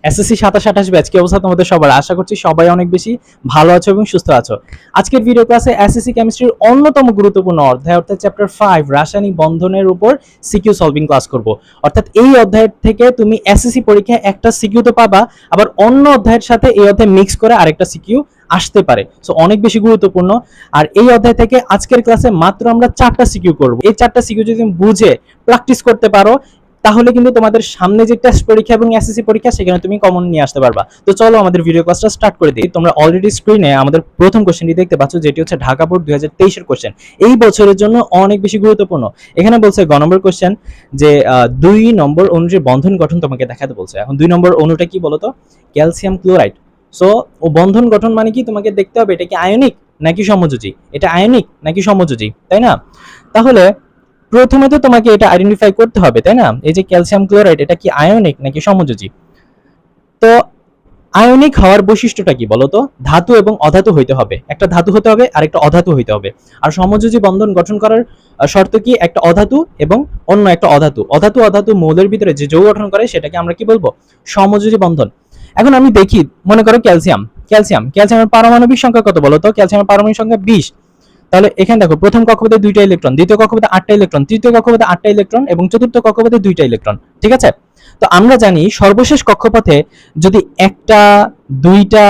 SSC 27-28 batch, কি অবস্থা তোমাদের সবার? আশা করছি সবাই অনেক বেশি ভালো আছো এবং সুস্থ আছো। আজকের ভিডিও ক্লাসে এসএসসি কেমিস্ট্রির অন্যতম গুরুত্বপূর্ণ অধ্যায় অর্থাৎ চ্যাপ্টার 5 রাসায়নিক বন্ধনের উপর সিকিউ সলভিং ক্লাস করব। অর্থাৎ এই অধ্যায় থেকে তুমি এসএসসি পরীক্ষায় একটা সিকিউ তো পাবা, আবার অন্য অধ্যায়ের সাথে এই অধ্যায় মিক্স করে আরেকটা সিকিউ আসতে পারে। সো অনেক বেশি গুরুত্বপূর্ণ। আর এই অধ্যায় থেকে আজকের ক্লাসে মাত্র আমরা 4টা সিকিউ করব। এই 4টা সিকিউ যদি তুমি বুঝে প্র্যাকটিস করতে পারো তাহলে কিন্তু তোমাদের সামনে যে টেস্ট পরীক্ষা এবং এসএসসি পরীক্ষা সেখানে তুমি কমন নিয়ে আসতে পারবা। তো চলো আমাদের ভিডিও ক্লাসটা স্টার্ট করে দিই। তোমরা অলরেডি স্ক্রিনে আমাদের প্রথম কোশ্চেনটি দেখতে পাচ্ছ, যেটি হচ্ছে ঢাকা বোর্ড 2023 এর কোশ্চেন। এই বছরের জন্য অনেক বেশি গুরুত্বপূর্ণ। এখানে বলছে গ নম্বর কোশ্চেন যে 2 নম্বর অণুর বন্ধন গঠন তোমাকে দেখাতে বলছে। এখন 2 নম্বর অণুটা কি বলতো? Calcium chloride. সো ও বন্ধন গঠন মানে কি তোমাকে দেখতে হবে এটা কি আয়নিক নাকি সমযোজী, এটা আয়নিক নাকি সমযোজী, তাই না? তাহলে প্রথমে তো তোমাকে এটা আইডেন্টিফাই করতে হবে, তাই না? এই যে ক্যালসিয়াম ক্লোরাইড এটা কি আয়নিক নাকি সমযোজী? তো আয়নিক হওয়ার বৈশিষ্ট্যটা কি বলতো? ধাতু এবং অধাতু হইতে হবে, একটা ধাতু হতে হবে আর একটা অধাতু হইতে হবে। আর সমযোজী বন্ধন গঠন করার শর্ত কি? একটা অধাতু এবং অন্য একটা অধাতু। অধাতু অধাতু মৌলের ভিতরে যে যৌগ গঠন করে সেটাকে আমরা কি বলবো? সমযোজী বন্ধন। এখন আমি দেখি, মনে করো ক্যালসিয়াম ক্যালসিয়াম ক্যালসিয়ামের পারমাণবিক সংখ্যা কত বলতো? ক্যালসিয়ামের পারমাণবিক সংখ্যা 20। তাহলে এখানে দেখো, প্রথম কক্ষপথে 2টা ইলেকট্রন, দ্বিতীয় কক্ষপথে 8টা ইলেকট্রন, তৃতীয় কক্ষপথে 8টা ইলেকট্রন এবং চতুর্থ কক্ষপথে 2টা ইলেকট্রন। ঠিক আছে? তো আমরা জানি সর্বশেষ কক্ষপথে যদি একটা, 2টা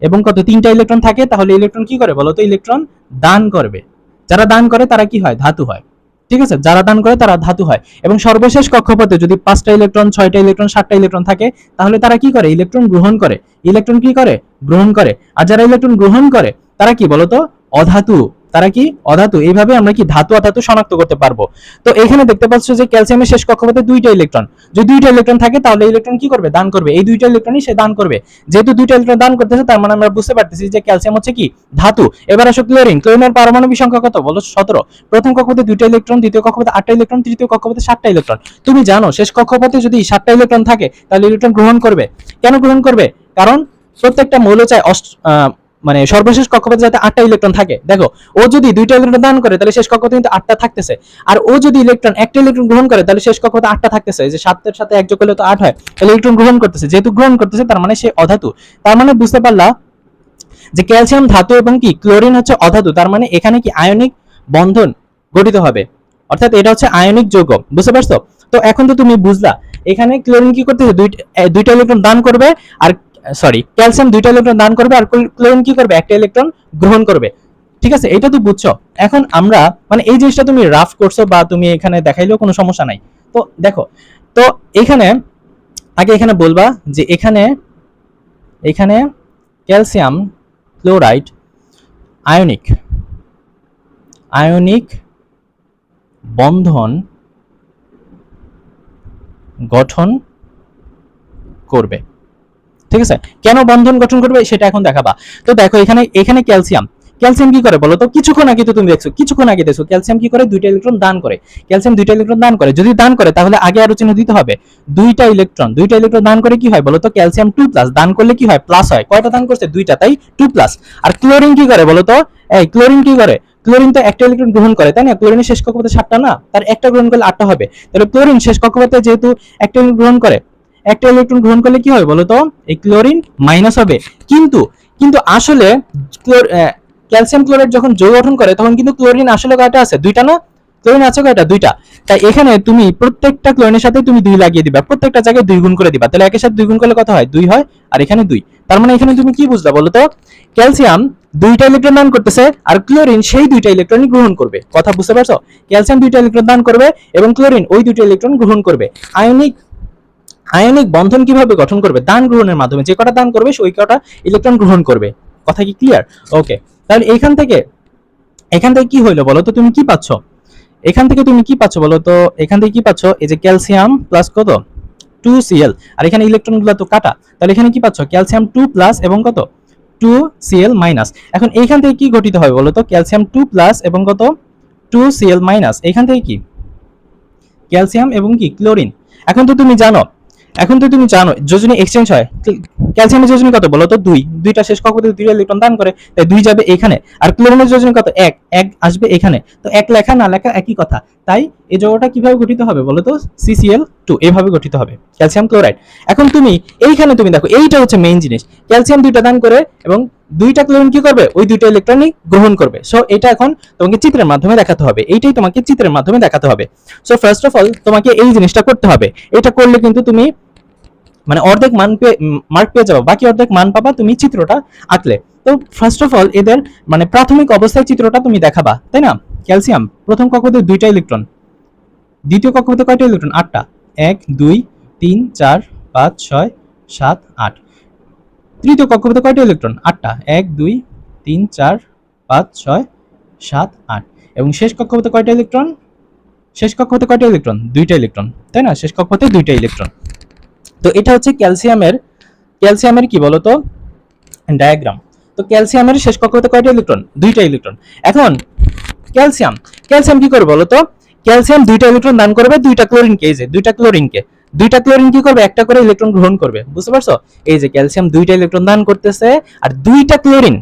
এবং কত 3টা ইলেকট্রন থাকে তাহলে ইলেকট্রন কি করে বলতো? ইলেকট্রন দান করবে। যারা দান করে তারা কি হয়? ধাতু হয়। ঠিক আছে? যারা দান করে তারা ধাতু হয়। এবং সর্বশেষ কক্ষপথে যদি 5টা ইলেকট্রন, 6টা ইলেকট্রন, 7টা ইলেকট্রন থাকে তাহলে তারা কি করে? ইলেকট্রন গ্রহণ করে। ইলেকট্রন কি করে? গ্রহণ করে। আর যারা ইলেকট্রন গ্রহণ করে তারা কি বলতো? অধাতু। তারা কি? অধাতু। এইভাবে আমরা কি ধাতু অধাতু শনাক্ত করতে পারবো। তো এখানে দেখতে পাচ্ছ যে ক্যালসিয়ামের শেষ কক্ষপথে 2টা ইলেকট্রন, যদি 2টা ইলেকট্রন থাকে তাহলে ইলেকট্রন কি করবে? দান করবে। এই 2টা ইলেকট্রনই সে দান করবে। যেহেতু 2টা ইলেকট্রন দান করতেছে তার মানে আমরা বুঝতে পারতেছি যে ক্যালসিয়াম হচ্ছে কি? ধাতু। এবার আসো ক্লোরিন। ক্লোরিনের পারমাণবিক সংখ্যা কত বলো? 17। প্রথম কক্ষপথে 2টা ইলেকট্রন, দ্বিতীয় কক্ষপথে 8টা ইলেকট্রন, তৃতীয় কক্ষপথে 7টা ইলেকট্রন। তুমি জানো শেষ কক্ষপথে যদি 7টা ইলেকট্রন থাকে তাহলে ইলেকট্রন গ্রহণ করবে। কেন গ্রহণ করবে? কারণ প্রত্যেকটা মৌল চায় মানে সর্বশেষ কক্ষপথে যাতে 8টা ইলেকট্রন থাকে। দেখো, ও যদি 2টা ইলেকট্রন দান করে তাহলে শেষ কক্ষপথে কিন্তু 8টা থাকতেছে। আর ও যদি একটা ইলেকট্রন গ্রহণ করে তাহলে শেষ কক্ষপথে 8টা থাকতেছে। এই যে 7 এর সাথে 1 যোগ করলে তো 8 হয়। তাহলে ইলেকট্রন গ্রহণ করতেছে, যেহেতু গ্রহণ করতেছে তার মানে সে অধাতু। তার মানে বুঝতে পারলা যে ক্যালসিয়াম ধাতু এবং কি ক্লোরিন হচ্ছে অধাতু। তার মানে এখানে কি আয়নিক বন্ধন গঠিত হবে, অর্থাৎ এটা হচ্ছে আয়নিক যৌগ। বুঝতে পারছো? তো এখন তো তুমি বুঝলা এখানে ক্লোরিন কি করতেছে? দুইটা ইলেকট্রন দান করবে, আর ক্যালসিয়াম 2টা ইলেকট্রন দান করবে আর ক্লোরিন কি করবে? একটা ইলেকট্রন গ্রহণ করবে। ঠিক আছে? এটা তো বুঝছো। এখন আমরা মানে এই জিনিসটা তুমি রাফ করছো বা তুমি এখানে দেখাইলেও কোনো সমস্যা নাই। তো দেখো, তো এখানে আগে এখানে বলবা যে এখানে এখানে ক্যালসিয়াম ক্লোরাইড আয়নিক আয়নিক বন্ধন গঠন করবে। ঠিক আছে? কেন বন্ধন গঠন করবে সেটা এখন দেখাবা। তো দেখো, এখানে এখানে ক্যালসিয়াম ক্যালসিয়াম কি করে বলো তো? কিছুক্ষণ আগে তো তুমি দেখছো, ক্যালসিয়াম কি করে? 2টা ইলেকট্রন দান করে। ক্যালসিয়াম 2টা ইলেকট্রন দান করে। যদি দান করে তাহলে আগে আরো চিহ্ন দিতে হবে। 2টা ইলেকট্রন দান করে কি হয় বলো তো? ক্যালসিয়াম 2+। দান করলে কি হয়? প্লাস হয়। কয়টা দান করছে? 2টা, তাই 2+। আর ক্লোরিন কি করে বলো তো? এই ক্লোরিন কি করে? ক্লোরিন তো একটা ইলেকট্রন গ্রহণ করে, তাই না? ক্লোরিনের শেষ কক্ষপথে 7টা না, তার একটা গ্রহণ করলে 8টা হবে। তাহলে ক্লোরিন শেষ কক্ষপথে যেহেতু একটা ইলেকট্রন গ্রহণ করে, একটা ইলেকট্রন গ্রহণ করলে কি হবে বলতো? এই ক্লোরিন মাইনাস হবে। কিন্তু কিন্তু আসলে ক্যালসিয়াম ক্লোরাইড যখন যৌগ গঠন করে তখন কিন্তু ক্লোরিন আসলে কয়টা আছে? 2টা না? ক্লোরিন আছে কয়টা? 2টা। তাই এখানে তুমি প্রত্যেকটা ক্লোরিনের সাথে তুমি 2 লাগিয়ে দিবা, প্রত্যেকটা জায়গায় 2 গুণ করে দিবা। তাহলে একের সাথে 2 গুণ করলে কত হয়? 2 হয়। আর এখানে 2। তার মানে এখানে তুমি কি বুঝলা বলো তো? ক্যালসিয়াম 2টা ইলেকট্রন দান করতেছে আর ক্লোরিন সেই 2টা ইলেকট্রনই গ্রহণ করবে। কথা বুঝতে পারছো? ক্যালসিয়াম 2টা ইলেকট্রন দান করবে এবং ক্লোরিন ওই 2টা ইলেকট্রন গ্রহণ করবে। আয়নিক বন্ধন কিভাবে গঠন করবে? দান গ্রহণের মাধ্যমে। যে কটা দান করবে সেই কটা ইলেকট্রন গ্রহণ করবে। কথা কি ক্লিয়ার? ওকে। তাহলে এখান থেকে কি হইলো বলো তো? তুমি কি পাচ্ছ এখান থেকে? তুমি কি পাচ্ছ বলো তো? এখান থেকে কি পাচ্ছ? এই যে ক্যালসিয়াম প্লাস কত? 2Cl। আর এখানে ইলেকট্রনগুলো তো কাটা। তাহলে এখানে কি পাচ্ছ? ক্যালসিয়াম 2+ এবং কত? 2Cl minus. এখন এইখান থেকে কি গঠিত হবে বলো তো? ক্যালসিয়াম 2+ এবং কত? 2Cl minus. এখান থেকে কি? ক্যালসিয়াম এবং কি ক্লোরিন। এখন তো তুমি জানো এখন তো তুমি জানো যোজনী এক্সচেঞ্জ হয়, ক্যালসিয়ামের যোজনী কত বলো তো 2, দুইটা শেষ কক্ষপথে দুইটা ইলেকট্রন দান করে, তাই 2 যাবে এখানে। আর ক্লোরিনের যোজনী কত 1, 1 আসবে এখানে। তো 1 লেখা না লেখা একই কথা। তাই এই যৌগটা কিভাবে গঠিত হবে বলো তো, CCl2 এভাবে গঠিত হবে, ক্যালসিয়াম ক্লোরাইড। এখন তুমি এইখানে তুমি দেখো এইটা হচ্ছে মেইন জিনিস, ক্যালসিয়াম দুইটা দান করে এবং দুইটা ক্লোরিন কি করবে, ওই দুইটা ইলেকট্রনই গ্রহণ করবে। সো এটা এখন তোমাকে চিত্রের মাধ্যমে দেখাতে হবে, এইটাই তোমাকে চিত্রের মাধ্যমে দেখাতে হবে। সো ফার্স্ট অফ অল তোমাকে এই জিনিসটা করতে হবে। এটা করলে কিন্তু তুমি মানে অর্ধেক মার্ক পেয়ে যাবে, বাকি অর্ধেক মান পাবা তুমি চিত্রটা আঁকলে। তো ফার্স্ট অফ অল এদের মানে প্রাথমিক অবস্থায় চিত্রটা তুমি দেখাবা, তাই না? ক্যালসিয়াম প্রথম কক্ষপথে দুইটা ইলেকট্রন, দ্বিতীয় কক্ষপথে কয়টা ইলেকট্রন? 8টা। 1 2 3 4 5 6 7 8। তৃতীয় কক্ষপথে কয়টা ইলেকট্রন? 8টা। 1 2 3 4 5 6 7 8। এবং শেষ কক্ষপথে কয়টা ইলেকট্রন? শেষ কক্ষপথে কয়টা ইলেকট্রন? দুইটা ইলেকট্রন, তাই না? শেষ কক্ষপথে দুইটা ইলেকট্রন। তো এটা হচ্ছে ক্যালসিয়ামের কি বলতো ডায়াগ্রাম। তো ক্যালসিয়ামের শেষ কক্ষপথে কয়টা ইলেকট্রন? দুইটা ইলেকট্রন। এখন ক্যালসিয়াম কি করবে বলতো? ক্যালসিয়াম দুইটা ইলেকট্রন দান করবে দুইটা ক্লোরিনকে, এই যে দুইটা ক্লোরিন কি করবে, একটা করে ইলেকট্রন গ্রহণ করবে, বুঝতে পারছো? এই যে ক্যালসিয়াম দুইটা ইলেকট্রন দান করতেছে আর দুইটা ক্লোরিন,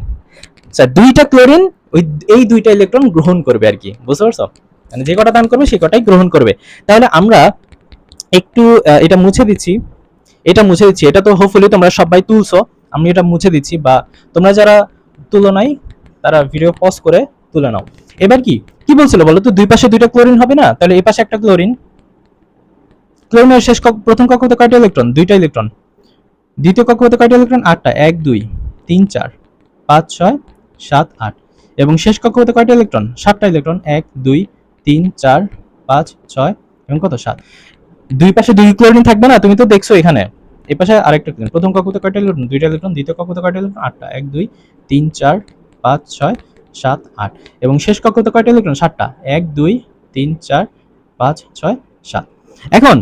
আচ্ছা দুইটা ক্লোরিন ওই এই দুইটা ইলেকট্রন গ্রহণ করবে আর কি, বুঝতে পারছো? মানে যে কটা দান করবে সেই কটাই গ্রহণ করবে। তাহলে আমরা একটু এটা মুছে দিচ্ছি, এটা তো হোপফুলি তোমরা সবাই তুলছো। আমি এটা মুছে দিচ্ছি, বা তোমরা যারা তুলো নাই তারা ভিডিও পজ করে তুলে নাও। এবার কি বলছিল বলো তো, দুই পাশে দুইটা ক্লোরিন হবে না? তাহলে এই পাশে একটা ক্লোরিনের প্রথম কক্ষপথে কয়টা ইলেকট্রন? দুইটা ইলেকট্রন। দ্বিতীয় কক্ষপথে কয়টা ইলেকট্রন? 8টা। 1 2 3 4 5 6 7 8। এবং শেষ কক্ষপথে কয়টা ইলেকট্রন? 7টা ইলেকট্রন। 1 2 3 4 5 6 এবং কত 7। দুই পাশে দুই ক্লোরিন থাকবে না? তুমি তো দেখছো এখানে এই পাশে আরেকটা ক্লোরিন। প্রথম কক্ষপথে কয়টা ইলেকট্রন? দুইটা ইলেকট্রন। দ্বিতীয় কক্ষপথে কয়টা ইলেকট্রন? 8টা। 1 2 3 4 5 6 7 8। এবং শেষ কক্ষপথে কয়টা ইলেকট্রন? 7টা। 1 2 3 4 5 6 7। এখন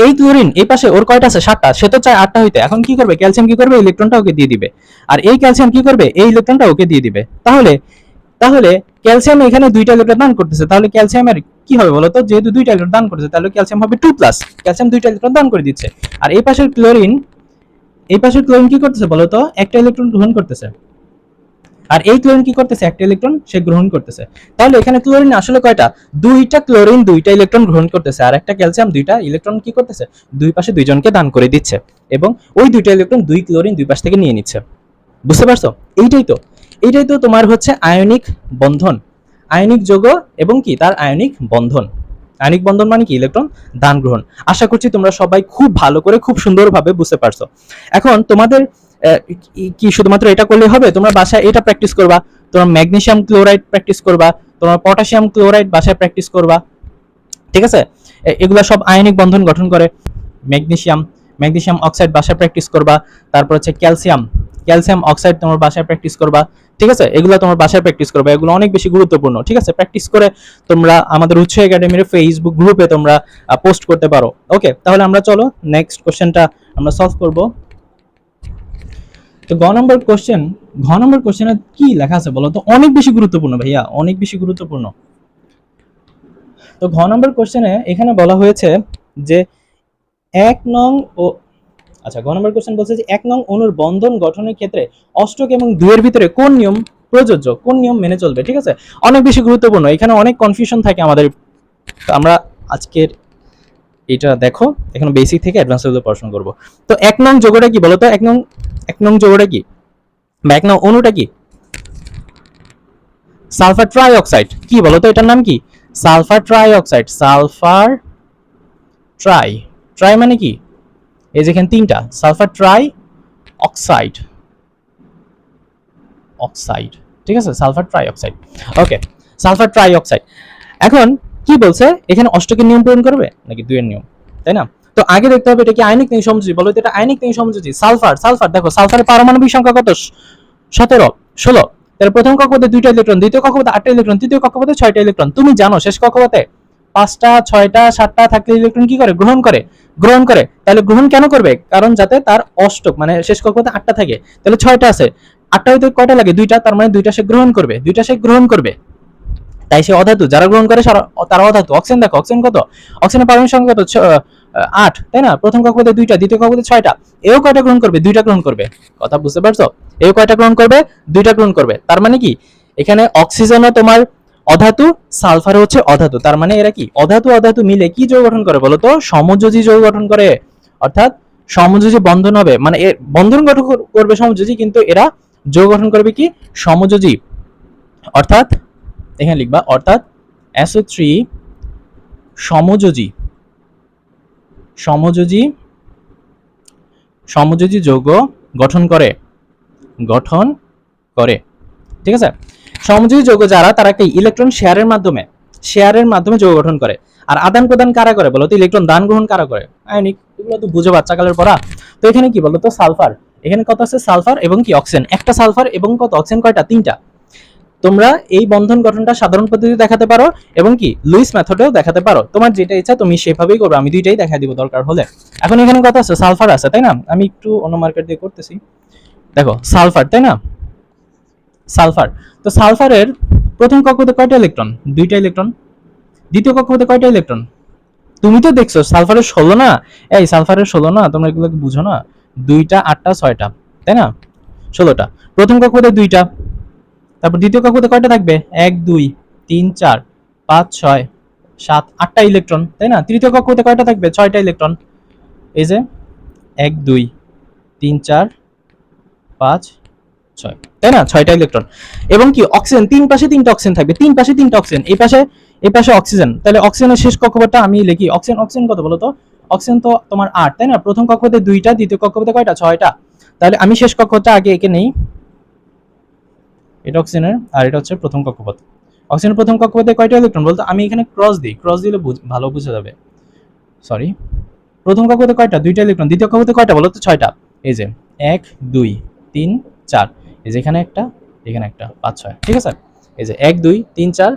এই ক্লোরিন এই পাশে ওর কয়টা আছে? 7টা। সে তো চায় 8টা হইতে। এখন কি করবে ক্যালসিয়াম? কি করবে, ইলেকট্রনটা ওকে দিয়ে দিবে। আর এই ক্যালসিয়াম কি করবে, এই ইলেকট্রনটা ওকে দিয়ে দিবে। তাহলে তাহলে ক্যালসিয়াম এখানে দুইটা ইলেকট্রন দান করতেছে, তাহলে ক্যালসিয়ামের কি হবে বলতো? যেহেতু দুইটা ইলেকট্রন দান করতেছে তাহলে ক্যালসিয়াম হবে 2+, ক্যালসিয়াম দুইটা ইলেকট্রন দান করে দিচ্ছে। আর এই পাশের ক্লোরিন কি করতেছে বলতো? একটা ইলেকট্রন গ্রহণ করতেছে। আর এই ক্লোরিন কি করতেছে? একটা ইলেকট্রন সে গ্রহণ করতেছে। তাহলে এখানে ক্লোরিন আসলে কয়টা? দুইটা ক্লোরিন দুইটা ইলেকট্রন গ্রহণ করতেছে, আর একটা ক্যালসিয়াম দুইটা ইলেকট্রন কি করতেছে? দুই পাশে দুইজনকে দান করে দিচ্ছে, এবং ওই দুইটা ইলেকট্রন দুই ক্লোরিন দুই পাশ থেকে নিয়ে নিচ্ছে, বুঝতে পারছো? এইটাই তো তোমার হচ্ছে আয়নিক বন্ধন, আয়নিক যৌগ এবং কি তার আয়নিক বন্ধন। আয়নিক বন্ধন মানে কি? ইলেকট্রন দান গ্রহণ। আশা করছি তোমরা সবাই খুব ভালো করে খুব সুন্দরভাবে বুঝতে পারছো। এখন তোমাদের কি শুধুমাত্র এটা করলে হবে? তোমরা বাসায় এটা প্র্যাকটিস করবা, তোমরা ম্যাগনেসিয়াম ক্লোরাইড প্র্যাকটিস করবা, তোমরা পটাশিয়াম ক্লোরাইড বাসায় প্র্যাকটিস করবা, ঠিক আছে? এগুলা সব আয়নিক বন্ধন গঠন করে। ম্যাগনেসিয়াম অক্সাইড বাসায় প্র্যাকটিস করবা, তারপর হচ্ছে ক্যালসিয়াম অক্সাইড তোমার বাসায় প্র্যাকটিস করবা, ঠিক আছে? এগুলো তোমার বাসায় প্র্যাকটিস করবা, এগুলো অনেক বেশি গুরুত্বপূর্ণ, ঠিক আছে? প্র্যাকটিস করে তোমরা আমাদের উৎস একাডেমির ফেসবুক গ্রুপে তোমরা পোস্ট করতে পারো। ওকে, তাহলে আমরা চলো নেক্সট কোশ্চেনটা আমরা সলভ করব। তো ঘ নম্বর কোশ্চেনে কি লেখা আছে বলো তো? অনেক বেশি গুরুত্বপূর্ণ ভাইয়া, অনেক বেশি গুরুত্বপূর্ণ। তো ঘ নম্বর কোশ্চেনে এখানে বলা হয়েছে যে এক নং ও আচ্ছা, ঘ নম্বর কোশ্চেন বলছে যে 1 নং অণুর বন্ধন গঠনের ক্ষেত্রে অষ্টক এবং 2 এর ভিতরে কোন নিয়ম প্রযোজ্য, কোন নিয়ম মেনে চলবে, ঠিক আছে? অনেক বেশি গুরুত্বপূর্ণ, এখানে অনেক কনফিউশন থাকে আমাদের। আমরা আজকের এটা দেখো, এখন বেসিক থেকে অ্যাডভান্স লেভেলে পড়াশোনা করব। তো 1 নং যৌগটা কি বলতো? 1 নং যৌগটা কি, বা 1 নং অণুটা কি? Sulphur tri oxide. কি বলতো এটার নাম কি? Sulphur tri oxide. Sulphur try মানে কি? এই যে এখানে তিনটা, সালফার ট্রাই অক্সাইড, ঠিক আছে? Sulphur tri oxide. Okay, sulphur tri oxide. এখন কি বলছে এখানে? অষ্টকের নিয়ম পূরণ করবে নাকি 2 এর নিয়ম, তাই না? তো আগে দেখতে হবে এটা কি আয়নিক নাকি সমযোজী। বলো তো এটা আয়নিক নাকি সমযোজী? সালফার দেখো, সালফারের পারমাণবিক সংখ্যা কত? 17 16। তাহলে প্রথম কক্ষপথে 2টা ইলেকট্রন, দ্বিতীয় কক্ষপথে 8টা ইলেকট্রন, তৃতীয় কক্ষপথে 6টা ইলেকট্রন। তুমি জানো শেষ কক্ষপথে 5টা 6টা 7টা থাকলে ইলেকট্রন কি করে? গ্রহণ করে। তাহলে গ্রহণ কেন করবে? কারণ যাতে তার অষ্টক মানে শেষ কক্ষপথে 8টা থাকে, তাহলে 6টা আছে, 8টা হইতে কয়টা লাগে? 2টা, তার মানে 2টা সে গ্রহণ করবে। তাই সে অধাতু, যারা গ্রহণ করে তারা অধাতু। অক্সিজেন দেখো, অক্সিজেন কত? অক্সিজেনের পারমাণবিক সংখ্যা কত? 8, তাই না? প্রথম কক্ষপথে 2টা, দ্বিতীয় কক্ষপথে 6টা। এও কয়টা গ্রহণ করবে? 2টা গ্রহণ করবে। কথা বুঝতে পারছো? এও কয়টা গ্রহণ করবে? 2টা গ্রহণ করবে। তার মানে কি এখানে অক্সিজেনও তোমার অধাতু, সালফার হচ্ছে অধাতু। তার মানে এরা কি অধাতু অধাতু মিলে কি যৌগ গঠন করে বলো তো? সমযোজী যৌগ গঠন করে। অর্থাৎ সমযোজী বন্ধন হবে, মানে এর বন্ধন গঠন করবে সমযোজী, কিন্তু এরা যৌগ গঠন করবে কি সমযোজী। অর্থাৎ এখানে লিখবা অর্থাৎ SO3 সমযোজী সমযোজী সমযোজী যৌগ গঠন করে গঠন করে ঠিক আছে। সমযোজী যৌগ যারা, তারা কি ইলেকট্রন শেয়ারের মাধ্যমে যৌগ গঠন করে। আর আদান প্রদান কারা করে বলো তো? ইলেকট্রন দান গ্রহণ কারা করে? আয়নিক। এগুলো তো বুঝো বাচ্চাকালের পড়া। তো এখানে কি বলো তো? সালফার। এখানে কত আছে? সালফার এবং কি অক্সিজেন। একটা সালফার এবং কত অক্সিজেন? কয়টা? 3টা। তোমরা এই বন্ধন গঠনটা সাধারণ পদ্ধতিতে দেখাতে পারো এবং কি লুইস মেথডেও দেখাতে পারো। তোমার যেটা ইচ্ছা তুমি সেভাবেই করবে, আমি দুইটাই দেখা দিব দরকার হলে। এখন এখানে কত আছে? সালফার আছে, তাই না? আমি একটু অন্য মার্কেট দিয়ে করতেছি। দেখো সালফার, তাই না? সালফার। তো সালফারের প্রথম কক্ষপথে কয়টা ইলেকট্রন? 2টা ইলেকট্রন। দ্বিতীয় কক্ষপথে কয়টা ইলেকট্রন? তুমি তো দেখছো সালফারের 16 না? এই সালফারের 16 না? তোমরা এগুলো বুঝো না? 2টা, 8টা, 6টা, তাই না? 16টা। প্রথম কক্ষপথে 2টা। তারপর দ্বিতীয় কক্ষপথে কয়টা থাকবে? 1 2 3 4 5 6 7 8টা ইলেকট্রন, তাই না? তৃতীয় কক্ষপথে কয়টা থাকবে? 6টা ইলেকট্রন। এই যে 1 2 3 4 5 6, তাই না? 6টা ইলেকট্রন। এবং কি অক্সিজেন, তিন পাশে 3টা অক্সিজেন থাকবে, তিন পাশে 3টা অক্সিজেন, এই পাশে অক্সিজেন। তাহলে অক্সিজেনের শেষ কক্ষপথটা আমি লিখি। অক্সিজেন কত বলো তো? অক্সিজেন তো তোমার 8, তাই না? প্রথম কক্ষপথে 2টা, দ্বিতীয় কক্ষপথে কয়টা? 6টা। তাহলে আমি শেষ কক্ষপথটা আগে এঁকে নেই। এটা অক্সিজেনের, আর এটা হচ্ছে প্রথম কক্ষপথ। অক্সিজেনের প্রথম কক্ষপথে কয়টা ইলেকট্রন বলতো? আমি এখানে ক্রস দিই, ক্রস দিলে ভালো বোঝা যাবে। সরি, প্রথম কক্ষপথে কয়টা? 2টা ইলেকট্রন। দ্বিতীয় কক্ষপথে কয়টা বলো তো? 6টা। এই যে 1 2 3 4, এই যে এখানে একটা, এখানে একটা, 5 6, ঠিক আছে? এই যে 1 2 3 4